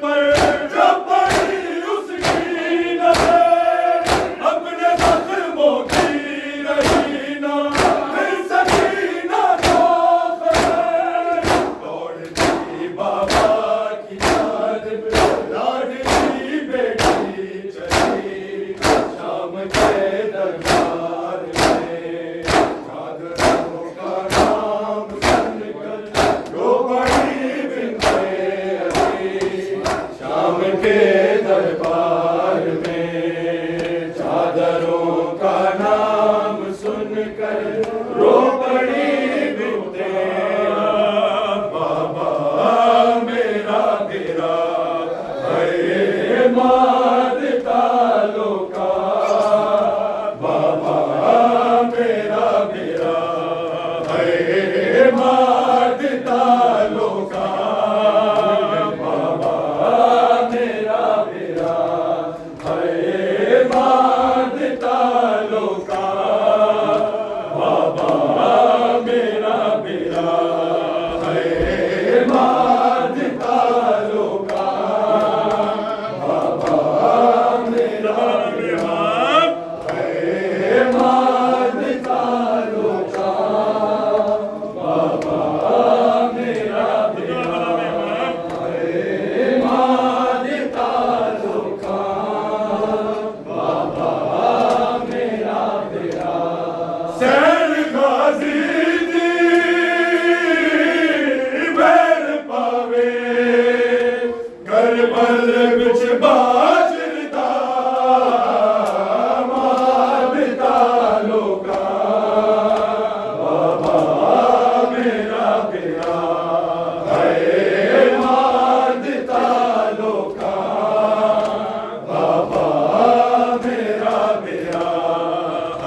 پل بچ باجرتا مادتا لوکا بابا میرا پیا ہے مادتا لوکا بابا میرا پیا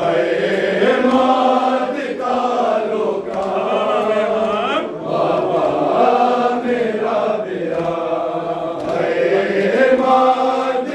ہے مادتا لوکا بابا میرا پیا ہے مادتا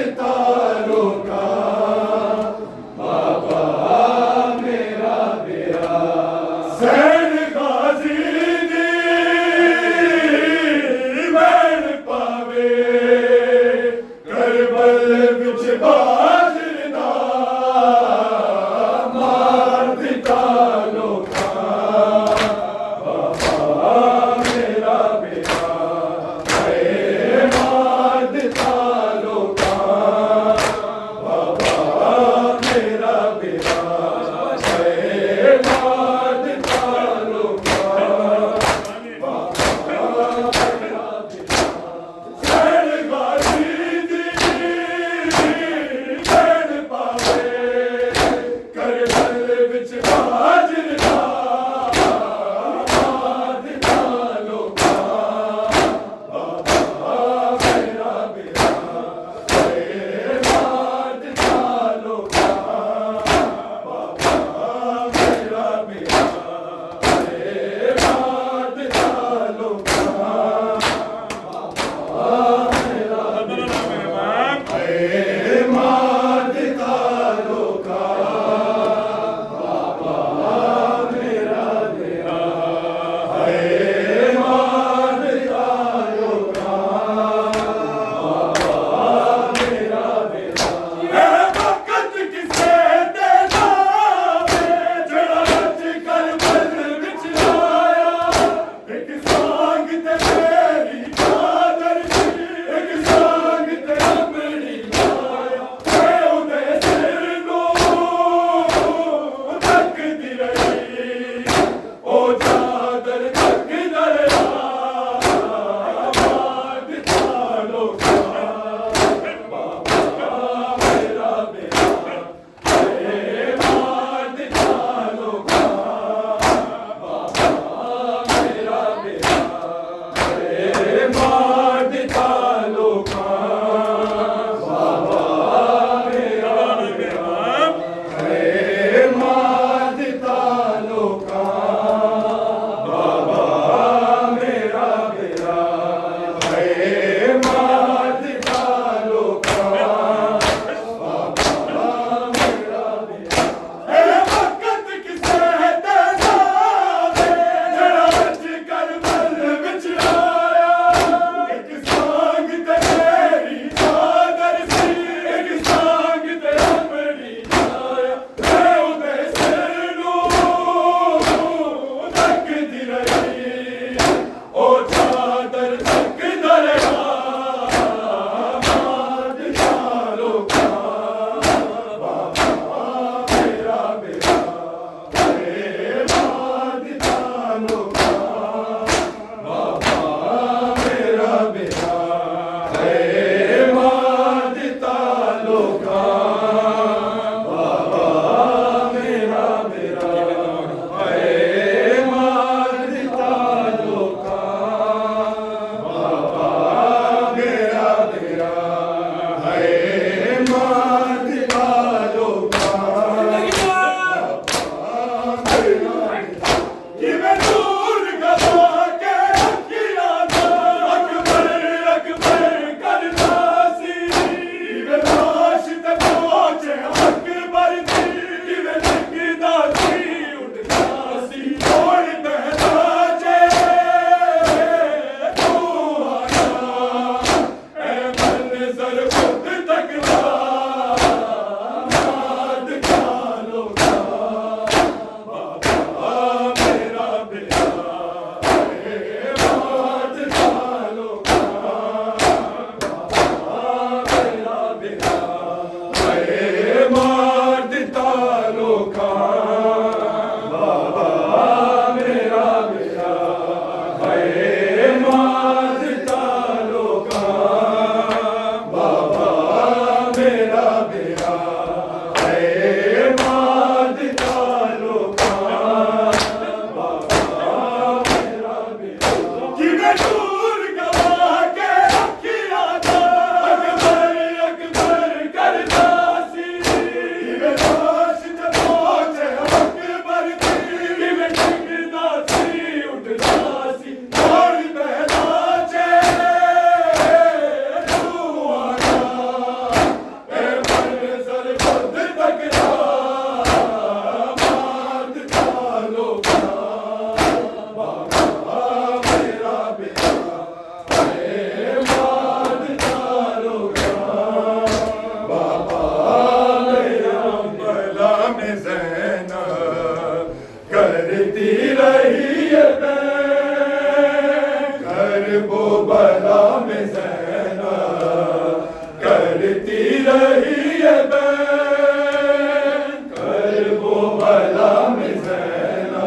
کرتی رہی ہے بین کرب و بلا میں زینب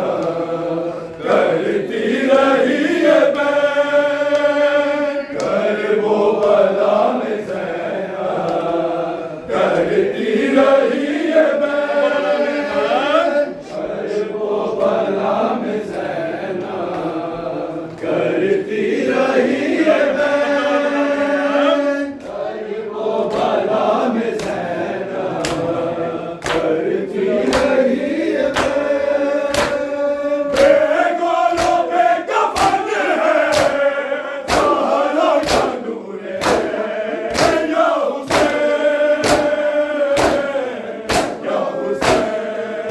کرتی رہی ہے بین کرب و بلا میں زینب کرتی رہی ہے بین کرب و بلا میں زینب کرتی رہی ہے بین کرب و بلا میں زینب کرتی رہی ہے بے گولوں پہ کفن ہے زہرا کا نور ہے یا حسین یا حسین یا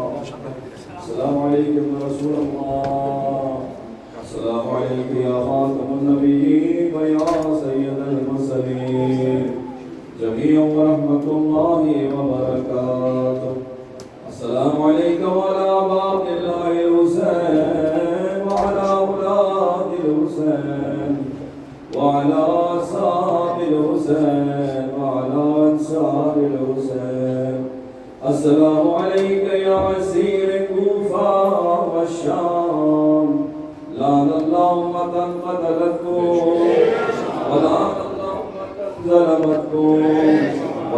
السلام علیکم یا رسول اللہ السلام علیکم یا خاتم النبیین و یا سید المرسلین جمیعا ورحمۃ اللہ وبرکاتہ السلام علیکم وعلی آباء اللہ الحسین وعلی اولاد الحسین وعلی اصحاب الحسین وعلی انصار الحسین السلام علیک یا وزیر کوفہ والشام لعن اللہ امة قتلتکم ولعن اللہ امة ظلمتکم